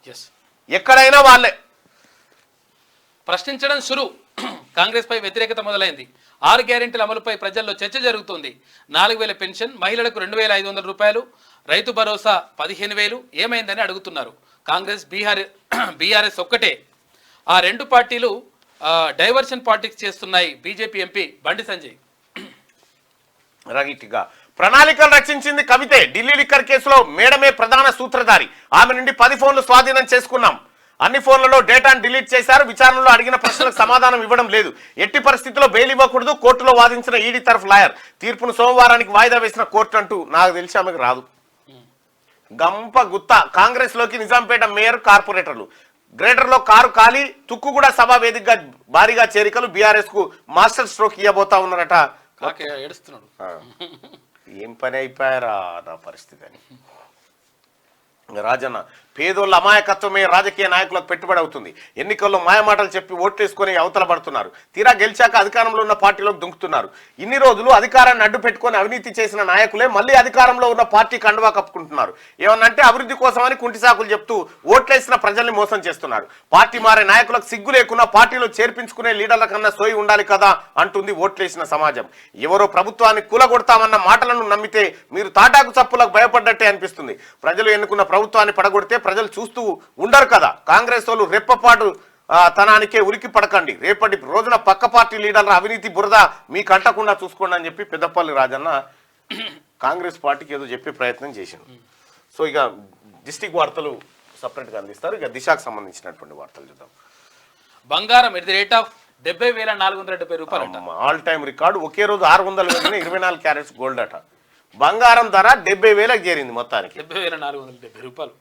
ఎక్కడైనా వాళ్ళే. ప్రశ్నించడం షురు, కాంగ్రెస్ పై వ్యతిరేకత మొదలైంది. 6 గ్యారెంటీల అమలుపై ప్రజల్లో చర్చ జరుగుతోంది. 4,000 పెన్షన్, మహిళలకు 2,500 రూపాయలు, రైతు భరోసా 15,000 ఏమైందని అడుగుతున్నారు. కాంగ్రెస్ బీఆర్ఎస్ ఒక్కటే. ఆ రెండు పార్టీలు డైవర్షన్ పాలిటిక్స్ చేస్తున్నాయి. BJP MP Bandi Sanjay. రైట్గా ప్రణాళికలు రచించింది కవితే. ఢిల్లీ లిక్కర్ కేసులో మేడమే ప్రధాన సూత్రధారి. ఆమె నుండి 10 ఫోన్లు స్వాధీనం చేసుకున్నాం. అన్ని ఫోన్లలో డేటాను డిలీట్ చేశారు. విచారణలో అడిగిన ప్రశ్నలకు సమాధానం ఇవ్వడం లేదు. ఎట్టి పరిస్థితుల్లో బెయిల్ ఇవ్వకూడదు. కోర్టులో వాదించిన ఈడీ తరఫు లాయర్. తీర్పును సోమవారానికి వాయిదా వేసిన కోర్టు అంటూ నాకు తెలిసి ఆమెకు రాదు. గంప గుత్త. కాంగ్రెస్ లోకి నిజాంపేట మేయర్, కార్పొరేటర్లు. గ్రేటర్ లో కారు ఖాళీ. తుక్కుగూడ సభ వేదికగా భారీగా చేరికలు. బీఆర్ఎస్ కు మాస్టర్ స్ట్రోక్ ఇవ్వబోతా ఉన్నారట. ఏడుస్తున్నాడు. ఏం పని అయిపోయారా నా పరిస్థితి అని. రాజన్న పేదోళ్ళ అమాయకత్వమే రాజకీయ నాయకులకు పెట్టుబడి అవుతుంది. ఎన్నికల్లో మాయమాటలు చెప్పి ఓట్లేసుకొని అవతల పడుతున్నారు. తీరా గెలిచాక అధికారంలో ఉన్న పార్టీలోకి దుంకుతున్నారు. ఇన్ని రోజులు అధికారాన్ని అడ్డు పెట్టుకొని అవినీతి చేసిన నాయకులే మళ్ళీ అధికారంలో ఉన్న పార్టీ కండువా కప్పుకుంటున్నారు. ఏమన్నంటే అభివృద్ధి కోసమని కుంటిసాకులు చెప్తూ ఓట్లేసిన ప్రజల్ని మోసం చేస్తున్నారు. పార్టీ మారే నాయకులకు సిగ్గు లేకున్నా పార్టీలో చేర్పించుకునే లీడర్ల కన్నా సోయి ఉండాలి కదా అంటుంది ఓట్లేసిన సమాజం. ఎవరో ప్రభుత్వాన్ని కూలగొడతామన్న మాటలను నమ్మితే మీరు తాటాకు చప్పులకు భయపడ్డట్టే అనిపిస్తుంది. ప్రజలు ఎన్నుకున్న ప్రభుత్వాన్ని పడగొడితే ప్రజలు చూస్తూ ఉండరు కదా. కాంగ్రెస్ వాళ్ళు రెప్పపాటు తనానికే ఉలికి పడకండి. రేపటి రోజున పక్క పార్టీ లీడర్ల అవినీతి బురద మీకు అంటకుండా చూసుకోండి అని చెప్పి పెద్దపల్లి రాజన్న కాంగ్రెస్ పార్టీకి ఏదో చెప్పే ప్రయత్నం చేసిండు. సో ఇక డిస్టిక్ వార్తలు సపరేట్గా అందిస్తారు. ఇక దిశకు సంబంధించినటువంటి వార్తలు చూద్దాం. బంగారం ఎట్ ది రేట్ ఆఫ్ 70,470 రూపాయలు, ఆల్ టైమ్ రికార్డు. ఒకే రోజు 624 క్యారెట్స్ గోల్డ్ అట. బంగారం ధర 70,000కి చేరింది మొత్తానికి. 70,470 రూపాయలు.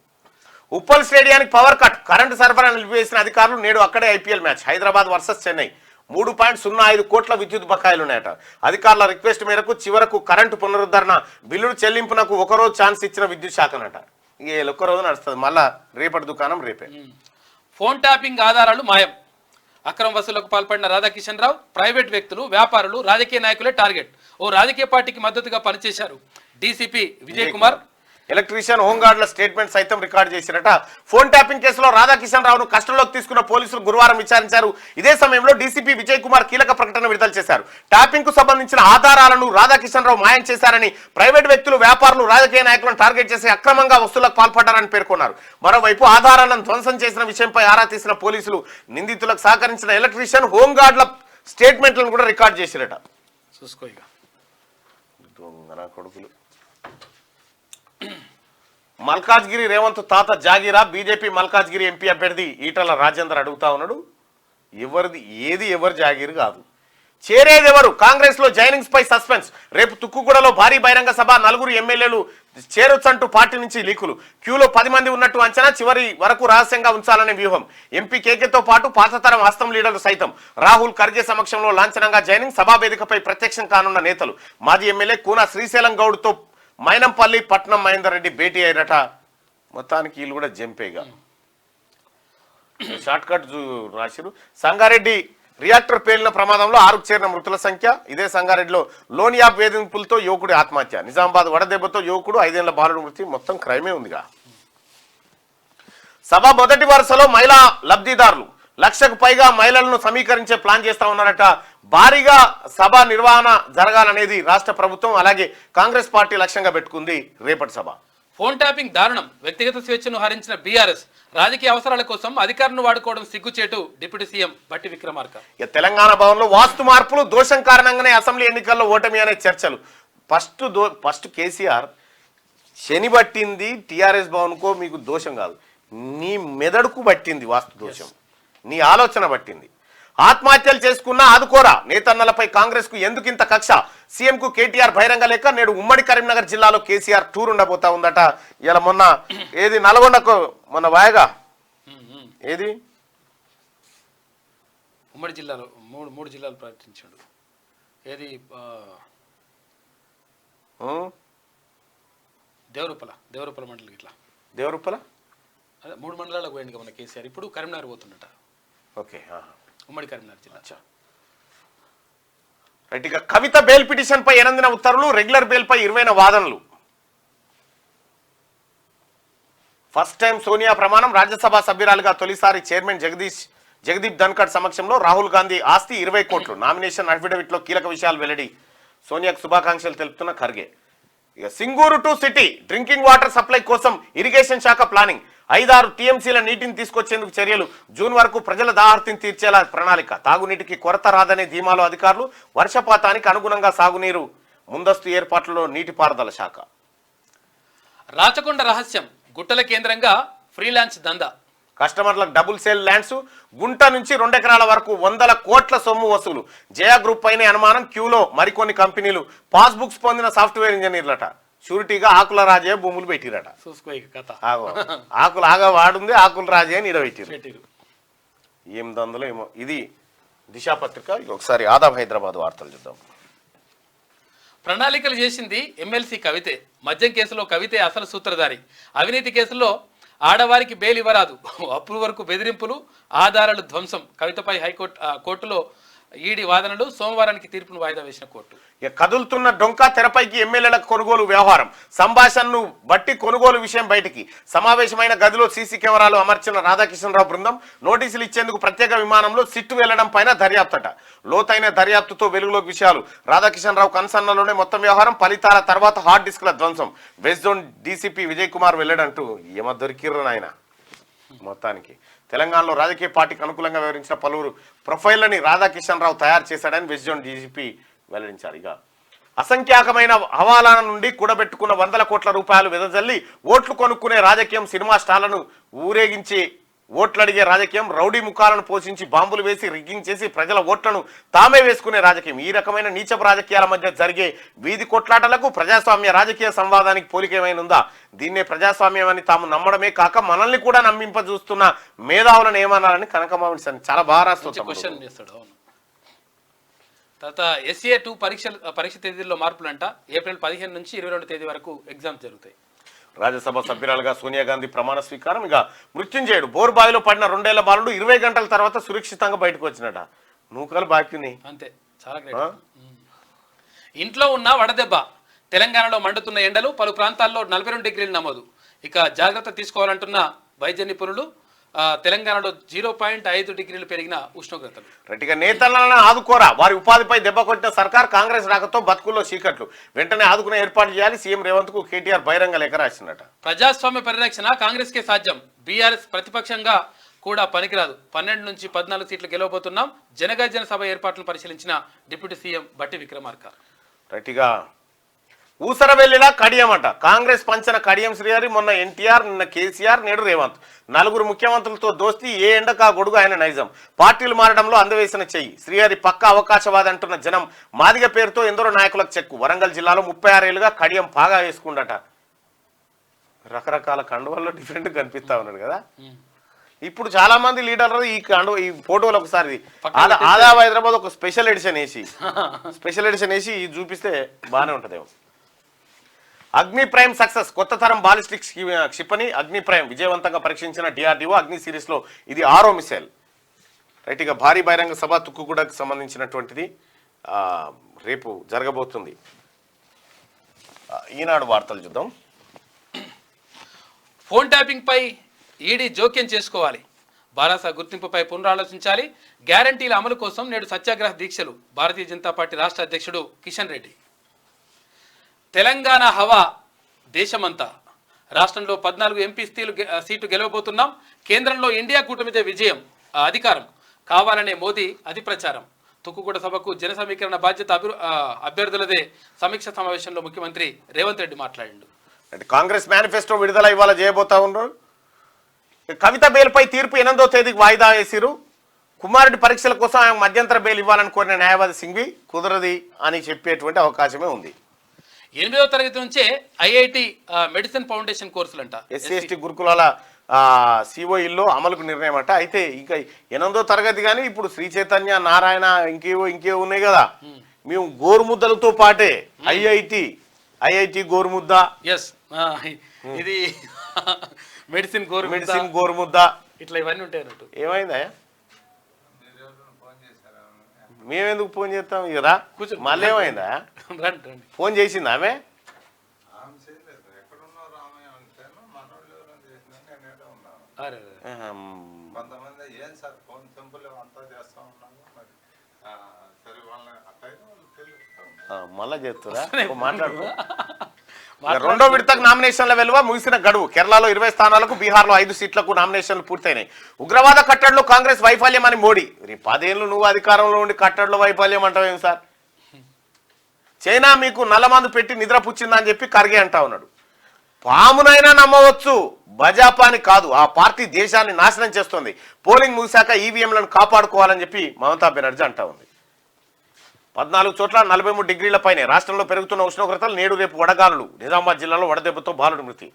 ఉప్పల్ స్టేడియానికి పవర్ కట్, కరెంటు సరఫరా నిలిపివేసిన అధికారులు. నేడు అక్కడే IPL match. Hyderabad versus Chennai. 3.05 కోట్ల విద్యుత్ బకాయిలున్నాయట. అధికారుల రిక్వెస్ట్ మేరకు చివరకు కరెంటు పునరుద్ధరణ బిల్లులు చెల్లింపునకు ఒకరోజు ఛాన్స్ ఇచ్చిన విద్యుత్ శాఖనట. ఇక ఒక్కరోజు నడుస్తుంది, మళ్ళా రేపటి దుకాణం రేపే. ఫోన్ ట్యాపింగ్ ఆధారాలు మాయం. అక్రమ వసూళ్లకు పాల్పడిన రాధాకిషన్ రావు, ప్రైవేట్ వ్యక్తులు, వ్యాపారులు, రాజకీయ నాయకులే టార్గెట్. ఓ రాజకీయ పార్టీకి మద్దతుగా పనిచేశారు డీసీపీ విజయ్ కుమార్. ఎలక్ట్రీషియన్, హోంగార్డుల స్టేట్మెంట్ సైతం రికార్డు చేసిరట. ఫోన్ ట్యాపింగ్ కేసులో రాధాకిషన్ రావును కస్టడీలోకి తీసుకున్న పోలీసులు గురువారం విచారించారు. ఇదే సమయంలో డీసీపీ విజయ్ కుమార్ కీలక ప్రకటన విడుదల చేశారు. ట్యాపింగ్ కు సంబంధించిన ఆధారాలను రాధాకిషన్ రావు మాయం చేశారని, ప్రైవేట్ వ్యక్తులు, వ్యాపారులు, రాజకీయ నాయకులను టార్గెట్ చేసి అక్రమంగా వసూళ్లకు పాల్పడ్డారని పేర్కొన్నారు. మరోవైపు ఆధారాలను ధ్వంసం చేసిన విషయంపై ఆరా తీసిన పోలీసులు నిందితులకు సహకరించిన ఎలక్ట్రీషియన్, హోంగార్డుల స్టేట్మెంట్లను కూడా రికార్డు చేసిరట. చూసుకో ఇక కొడుకులు. మల్కాజ్గిరి రేవంత్ తాత జాగీరా? బీజేపీ మల్కాజ్గిరి ఎంపీ అభ్యర్థి ఈటల రాజేందర్ అడుగుతా ఉన్నాడు. ఎవరు జాగీరు కాదు, చేరేది ఎవరు? కాంగ్రెస్ లో జైనింగ్స్ పై సస్పెన్స్. రేపు తుక్కుగూడలో భారీ బహిరంగ సభ. 4 ఎమ్మెల్యేలు చేరొచ్చంటూ పార్టీ నుంచి లీకులు. క్యూలో 10 మంది ఉన్నట్టు అంచనా. చివరి వరకు రహస్యంగా ఉంచాలనే వ్యూహం. ఎంపీ కేకేతో పాటు పాతతరం హస్తం లీడర్లు సైతం. రాహుల్ ఖర్గే సమక్షంలో లాంఛనంగా జైనింగ్. సభా వేదికపై ప్రత్యక్షం కానున్న నేతలు. మాజీ ఎమ్మెల్యే కూన శ్రీశైలం గౌడ్తో మైనంపల్లి, పట్నం మహేందర్ రెడ్డి భేటీ అయ్యారట. మొత్తానికి వీళ్ళు కూడా జంపేగా షార్ట్ కట్ రాసిరు. సంగారెడ్డి రియాక్టర్ పేలిన ప్రమాదంలో 6కు చేరిన మృతుల సంఖ్య. ఇదే సంగారెడ్డిలో లోన్ యాప్ వేధింపులతో యువకుడి ఆత్మహత్య. నిజామాబాద్ వడదెబ్బతో యువకుడు, 5 ఏళ్ల బాలుడు మృతి. మొత్తం క్రైమే ఉందిగా. సభ మొదటి వరుసలో మహిళా లబ్ధిదారులు. 1,00,000కు పైగా మహిళలను సమీకరించే ప్లాన్ చేస్తా ఉన్నారట. భారీగా సభ నిర్వహణ జరగాలనేది రాష్ట్ర ప్రభుత్వం, అలాగే కాంగ్రెస్ పార్టీ లక్ష్యంగా పెట్టుకుంది రేపటి సభ. ఫోన్ ట్యాపింగ్ దారుణం. వ్యక్తిగత స్వేచ్ఛను హరించిన బీఆర్ఎస్ రాజకీయ అవసరాల కోసం అధికారులను వాడుకోవడం సిగ్గుచేటు. డిప్యూటీ సీఎం బట్టి విక్రమార్క. ఇక తెలంగాణ భవన్లో వాస్తు మార్పులు. దోషం కారణంగానే అసెంబ్లీ ఎన్నికల్లో ఓటమి అనే చర్చలు. ఫస్ట్ కేసీఆర్ శని పట్టింది టీఆర్ఎస్ భవన్కో మీకు దోషం కాదు, నీ మెదడుకు పట్టింది వాస్తు దోషం. నీ ఆలోచన పట్టింది. ఆత్మహత్యలు చేసుకున్నా ఆదుకోరా? నేతన్నలపై కాంగ్రెస్ కు ఎందుకింత కక్ష? సీఎం కు కేటీఆర్ బహిరంగ లేక. నేడు ఉమ్మడి కరీంనగర్ జిల్లాలో కేసీఆర్ టూర్ ఉండబోతా ఉందట. ఇలా మొన్న ఏది నల్గొండకు మొన్న వాయగా ఏది ఉమ్మడి జిల్లాలో మూడు జిల్లాలు ప్రకటించాడు. ఏది దేవరూపల మండలం. ఇట్లా దేవరూపల అదే 3 మండలాలకు పోయింది మన కేసీఆర్. ఇప్పుడు కరీంనగర్ పోతుండట. ఓకే, ఉమ్మడి కరీంనగర్ జిల్లా. రైట్. ఇక కవిత బెయిల్ పిటిషన్ పై 8 ఉత్తర్వులు. రెగ్యులర్ బెయిల్ పై 20 వాదనలు. ఫస్ట్ టైం సోనియా ప్రమాణం. రాజ్యసభ సభ్యురాలుగా తొలిసారి చైర్మన్ జగదీప్ ధన్కడ్ సమక్షంలో రాహుల్ గాంధీ ఆస్తి 20 కోట్లు. నామినేషన్ అఫిడవిట్ లో కీలక విషయాలు వెల్లడి. సోనియాకు శుభాకాంక్షలు తెలుపుతున్న ఖర్గే. ఇక Singur to city drinking water supply కోసం ఇరిగేషన్ శాఖ ప్లానింగ్. 5-6 టీఎంసీల నీటిని తీసుకొచ్చేందుకు చర్యలు. జూన్ వరకు ప్రజల దాహార్తిని తీర్చేలా ప్రణాళిక. తాగునీటికి కొరత రాదనే ధీమాలో అధికారులు. వర్షపాతానికి అనుగుణంగా సాగునీరు ముందస్తు ఏర్పాట్లలో నీటిపారుదల శాఖ. రాచకొండ రహస్యం. గుట్టల కేంద్రంగా ఫ్రీలాన్స్ దందా. కస్టమర్లకు డబుల్ సేల్ ల్యాండ్స్. గుంట నుంచి 2 ఎకరాల వరకు 100 కోట్ల సొమ్ము వసూలు. జయా గ్రూప్ పైనే అనుమానం. క్యూలో మరికొన్ని కంపెనీలు. పాస్బుక్స్ పొందిన సాఫ్ట్వేర్ ఇంజనీర్లట. షూరిటీగా ఆకుల రాజే భూములు పెట్టిరట. చూసుకో ఇక కథ. ఆకులు ఆగా వాడుంది, ఆకుల రాజే అని పెట్టిరు. ఏం దందులో ఏమో. ఇది దిశా పత్రిక. ఒకసారి ఆదాబ్ హైదరాబాద్ వార్తలు చూద్దాం. ప్రణాళికలు చేసింది ఎమ్మెల్సీ కవితే. మద్యం కేసులో కవితే అసలు సూత్రధారి. అవినీతి కేసులో ఆడవారికి బెయిల్ ఇవ్వరాదు, అప్రూవర్కు బెదిరింపులు, ఆధారాలు ధ్వంసం. కవితపై కోర్టులో ఈడీ వాదనలు. సోమవారానికి తీర్పును వాయిదా వేసిన కోర్టు. ఇక కదులుతున్న డొంకా తెరపైకి ఎమ్మెల్యేల కొనుగోలు వ్యవహారం. సంభాషణను బట్టి కొనుగోలు విషయం బయటికి. సమావేశమైన గదిలో సీసీ కెమెరాలు అమర్చిన రాధాకిషన్రావు బృందం నోటీసులు ఇచ్చేందుకు ప్రత్యేక విమానంలో సిట్టు వెళ్లడం పైన దర్యాప్తట. లోతైన దర్యాప్తుతో వెలుగులోకి విషయాలు. రాధాకిషన్రావు కన్సర్నలోనే మొత్తం వ్యవహారం. ఫలితాల తర్వాత హార్డ్ డిస్క్ల ధ్వంసం. West zone DCP Vijay Kumar వెల్లడంటూ ఏమో దొరికిర్రు నాయన. మొత్తానికి తెలంగాణలో రాజకీయ పార్టీకి అనుకూలంగా వివరించిన పలువురు ప్రొఫైళ్లని రాధాకిషన్రావు తయారు చేశాడని వెస్ట్ జోన్ డీజీపీ వెల్లడించారు. ఇక అసంఖ్యాకమైన హవాలాల నుండి కూడబెట్టుకున్న 100 కోట్ల రూపాయలు వెదజల్లి ఓట్లు కొనుక్కునే రాజకీయం. సినిమా స్టార్లను ఊరేగించి ఓట్లు అడిగే రాజకీయం. రౌడీ ముఖాలను పోషించి బాంబులు వేసి రిగ్గింగ్ చేసి ప్రజల ఓట్లను తామే వేసుకునే రాజకీయం. ఈ రకమైన నీచపు రాజకీయాల మధ్య జరిగే వీధి కొట్లాటలకు ప్రజాస్వామ్య రాజకీయ సంవాదానికి పోలికేమైనుందా? దీన్నే ప్రజాస్వామ్యం అని తాము నమ్మడమే కాక మనల్ని కూడా నమ్మింప చూస్తున్న మేధావులను ఏమన్నారని కనకమావిడి చాలా బాగా రాస్తుంది. తర్వాత SA2 పరీక్ష తేదీల్లో మార్పులంట. ఏప్రిల్ 15 నుంచి 22 తేదీ వరకు ఎగ్జామ్స్ జరుగుతాయి. రాజ్యసభ సభ్యురాలుగా సోనియా గాంధీ ప్రమాణ స్వీకారం. ఇక మృత్యుంజయుడు బోరుబావిలో పడిన 2 ఏళ్ల బాలుడు 20 గంటల తర్వాత సురక్షితంగా బయటకు వచ్చినట. నూకలు బాకినాయి అంతే. చాలా గ్రేట్. ఇంట్లో ఉన్న వడదెబ్బ. తెలంగాణలో మండుతున్న ఎండలు. పలు ప్రాంతాల్లో 42 డిగ్రీలు నమోదు. ఇక జాగ్రత్త తీసుకోవాలంటున్న వైద్య నిపుణులు. తెలంగాణలో 0.5 డిగ్రీలు పెరిగిన ఉష్ణోగ్రతలు. రెట్టిగా నేతలను ఆదుకోరా. వారి ఉపాధిపై దెబ్బ కొట్టిన సర్కార్. కాంగ్రెస్ రాకతో బతుకుల్లో చీకట్లు. వెంటనే ఆదుకునే ఏర్పాటు చేయాలి. సీఎం రేవంత్ కు కేటీఆర్ బహిరంగ లేఖ రాసినట. ప్రజాస్వామ్య పరిరక్షణ కాంగ్రెస్ కే సాధ్యం. బీఆర్ఎస్ ప్రతిపక్షంగా కూడా పనికిరాదు. 12 నుంచి 14 సీట్లు గెలవబోతున్నాం. జనగర్జన సభ ఏర్పాట్లను పరిశీలించిన డిప్యూటీ సీఎం బట్టి విక్రమార్క. రెట్టిగా ఊసరవెల్లిలా కడియం అంట. కాంగ్రెస్ పంచన కడియం శ్రీహరి. మొన్న ఎన్టీఆర్, నిన్న కేసీఆర్, నేడు రేవంత్. 4 ముఖ్యమంత్రులతో దోస్తీ. ఏ ఎండకా గొడుగు ఆయన నైజం. పార్టీలు మారడంలో అందవేసిన చెయ్యి. శ్రీహరి పక్క అవకాశవాది అంటున్న జనం. మాదిగ పేరుతో ఎందరో నాయకులకు చెక్కు. వరంగల్ జిల్లాలో 36 ఏళ్లుగా కడియం పాగా వేసుకుండట. రకరకాల కండువల్లో డిఫరెంట్ కనిపిస్తా ఉన్నాడు కదా. ఇప్పుడు చాలా మంది లీడర్లు ఈ ఫోటోలు ఒకసారి ఆదాబ్ హైదరాబాద్ ఒక స్పెషల్ ఎడిషన్ వేసి చూపిస్తే బాగానే ఉంటుందేమో. అగ్ని ప్రైమ్ సక్సెస్. కొత్త తరం బాలిస్టిక్ క్షిపణి అగ్ని ప్రైమ్ విజయవంతంగా పరీక్షించిన DRDO. అగ్ని సిరీస్ లో ఇది 6వ మిసైల్. రైట్. ఇక భారీ బహిరంగ సభ తుక్కుగూడకు సంబంధించినటువంటిది రేపు జరగబోతుంది. ఈనాడు వార్తలు చూద్దాం. ఫోన్ ట్యాపింగ్ పై ఈడీ జోక్యం చేసుకోవాలి. బారాస గుర్తింపుపై పునరాలోచించాలి. గ్యారంటీల అమలు కోసం నేడు సత్యాగ్రహ దీక్షలు. భారతీయ జనతా పార్టీ రాష్ట్ర అధ్యక్షుడు కిషన్ రెడ్డి. తెలంగాణ హవా దేశమంతా. రాష్ట్రంలో 14 ఎంపీ సీటు గెలవబోతున్నాం. కేంద్రంలో ఇండియా కూటమిదే విజయం, అధికారం కావాలనే మోదీ అతి ప్రచారం. తుక్కుగూడ సభకు జన సమీకరణ బాధ్యత అభ్యర్థులదే. సమీక్ష సమావేశంలో ముఖ్యమంత్రి రేవంత్ రెడ్డి మాట్లాడిండు. కాంగ్రెస్ మేనిఫెస్టో విడుదల ఇవాళ చేయబోతా ఉన్నారు. కవిత బెయిల్పై తీర్పు 8వ తేదీకి వాయిదా వేసిరు. కుమారుడి పరీక్షల కోసం ఆయన మధ్యంతర బెయిల్ ఇవ్వాలని కోరిన న్యాయవాది సింఘ్వి కుదరది అని చెప్పేటువంటి అవకాశమే ఉంది. 8వ తరగతి నుంచే IIT మెడిసిన్ ఫౌండేషన్ కోర్సులంట. SC/ST గురుకులాల COEల్లో అమలుకు నిర్ణయం అంట. అయితే ఇక 8వ తరగతి కానీ ఇప్పుడు శ్రీ చైతన్య, నారాయణ ఇంకేవో ఉన్నాయి కదా. మేము గోరుముద్దలతో పాటే IIT గోరుముద్ద. ఎస్, ఇది మెడిసిన్ గోరుముద్ద ఇట్లా ఇవన్నీ ఉంటాయి అన్నట్టు. ఏమైందా? మేమెందుకు ఫోన్ చేస్తాం? ఇరా కూర్చో. మళ్ళీ ఏమైందా? ఫోన్ చేసింది ఆమె. మళ్ళా చేస్తురా మాట్లాడుకో. రెండో విడతకు నామినేషన్ల వెలువ ముగిసిన గడువు. కేరళలో 20 స్థానాలకు, బీహార్లో 5 సీట్లకు నామినేషన్లు పూర్తయినాయి. ఉగ్రవాద కట్టడిలో కాంగ్రెస్ వైఫల్యం అని మోడీ. 10 ఏళ్ళు నువ్వు అధికారంలో ఉండి కట్టడిలో వైఫల్యం అంటావేం సార్? చైనా మీకు నల్లమందు పెట్టి నిద్ర పుచ్చిందని చెప్పి ఖర్గే అంటా ఉన్నాడు. పామునైనా నమ్మవచ్చు, భాజపాని కాదు. ఆ పార్టీ దేశాన్ని నాశనం చేస్తుంది. పోలింగ్ ముగిశాక ఈవీఎంలను కాపాడుకోవాలని చెప్పి మమతా బెనర్జీ అంటా ఉంది. 14 చోట్ల 43 డిగ్రీల పైనే. రాష్ట్రంలో పెరుగుతున్న ఉష్ణోగ్రతలు. నేడు రేపు వడగాలులు. నిజామాబాద్ జిల్లాలో వడదెబ్బతో బాలుడు మృతి.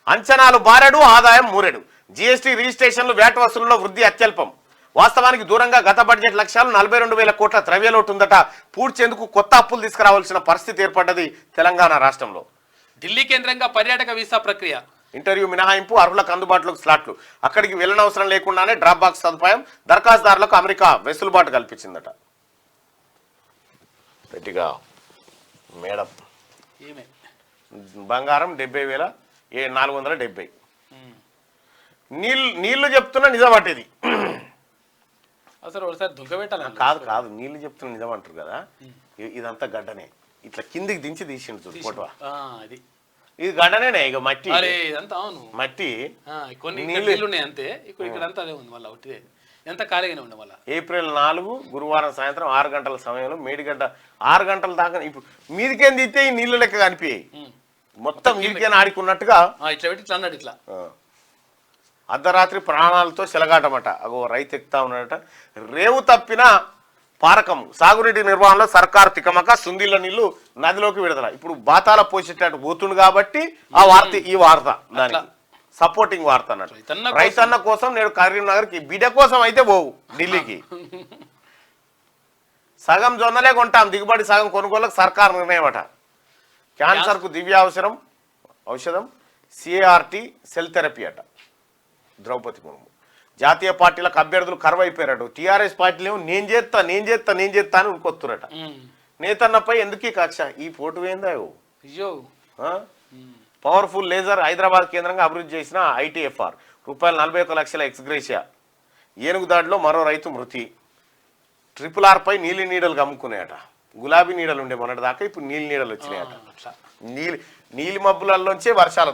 అంచనాలు బారెడు, ఆదాయం మూరెడు. GST రిజిస్ట్రేషన్లు, వ్యాట్ వసూలులో వృద్ధి అత్యల్పం. వాస్తవానికి దూరంగా గత బడ్జెట్ లక్ష్యాలు 42,000 కోట్ల ద్రవ్యలోటు ఉందట. పూడ్చేందుకు కొత్త అప్పులు తీసుకురావాల్సిన పరిస్థితి ఏర్పడ్డది తెలంగాణ రాష్ట్రంలో. ఢిల్లీ కేంద్రంగా పర్యాటక వీసా ప్రక్రియ. ఇంటర్వ్యూ మినహాయింపు, అర్హులకు అందుబాటులోకి స్లాట్లు. అక్కడికి వెళ్ళనవసరం లేకుండానే డ్రాప్ బాక్స్ సదుపాయం, దరఖాస్తుదారులకు అమెరికా వెసులుబాటు కల్పించిందట. గట్టిగా మేడం ఏమే బంగారం 70,470. నీళ్లు చెప్తున్నా నిజమట ఇది. అసలు ఒకసారి దుంక పెట్టాలి. కాదు నీళ్లు చెప్తున్నా నిజం అంటారు కదా, ఇదంతా గడ్డనే. ఇట్లా కిందికి దించి తీసిండు చూడు ఫోటో. అది ఇది గడ్డనే, ఇక మట్టి. అరే ఇదంతా అవును మట్టి. కొన్ని నీళ్ళు ఉన్నాయి అంతే. ఇక్కడ అంతా అదే ఉంది. మళ్ళీ ఒకటి ఎంత ఖాళీగానే ఉండే. మళ్ళీ ఏప్రిల్ 4 గురువారం సాయంత్రం 6 గంటల సమయంలో మేడిగడ్డ 6 గంటల దాకా ఇప్పుడు మీదికేం తీస్తే ఈ నీళ్ళు లెక్క కనిపించాయి. మొత్తం మీదికేనా ఆడుకున్నట్టుగా ఇట్లా పెట్టి ఇట్లా అన్నాడు. ఇట్లా అర్ధరాత్రి ప్రాణాలతో చెలగాటమట. అగో రైతు ఎక్కుతా ఉన్నాడట. రేవు తప్పిన పారకం, సాగునీటి నిర్వహణలో సర్కారు తికమక, సుందిళ్ళ నీళ్లు నదిలోకి విడుదల. ఇప్పుడు బాతాల పోసేటట్టు పోతుండు కాబట్టి ఆ వార్త, ఈ వార్త దానికి సపోర్టింగ్ వార్త అన్నట్టు. రైతన్న కోసం నేను కరీంనగర్కి, బిడ్డ కోసం అయితే పోవు ఢిల్లీకి. సగం జొన్నలే కొంటాం, దిగుబడి సగం కొనుగోలుకు సర్కారు నిర్ణయం అట. క్యాన్సర్కు దివ్య ఔషధం సిఆర్టీ సెల్ థెరపీ అట. ద్రౌపది ముర్ము. జాతీయ పార్టీలకు అభ్యర్థులు కరువైపోయారట. టీఆర్ఎస్ పార్టీలు నేను చేస్తా అని ఉరుకొత్తురట. నేతన్నపై ఎందుకు ఈ కక్ష? ఈ పోటు ఏందా? అయ్యో పవర్ఫుల్ లేజర్ హైదరాబాద్ కేంద్రంగా అభివృద్ధి చేసిన ఐటీఎఫ్ఆర్ రూపాయలు 41 లక్షల ఎక్స్గ్రేషియా. ఏనుగు దాడిలో మరో రైతు మృతి. RRRపై నీలి నీడలు గమ్ముకున్నాయట. గులాబీ నీడలు ఉండే మొన్నటి దాకా, ఇప్పుడు నీలి నీడలు వచ్చినాయట. నీలి మబ్బులలోంచే వర్షాలు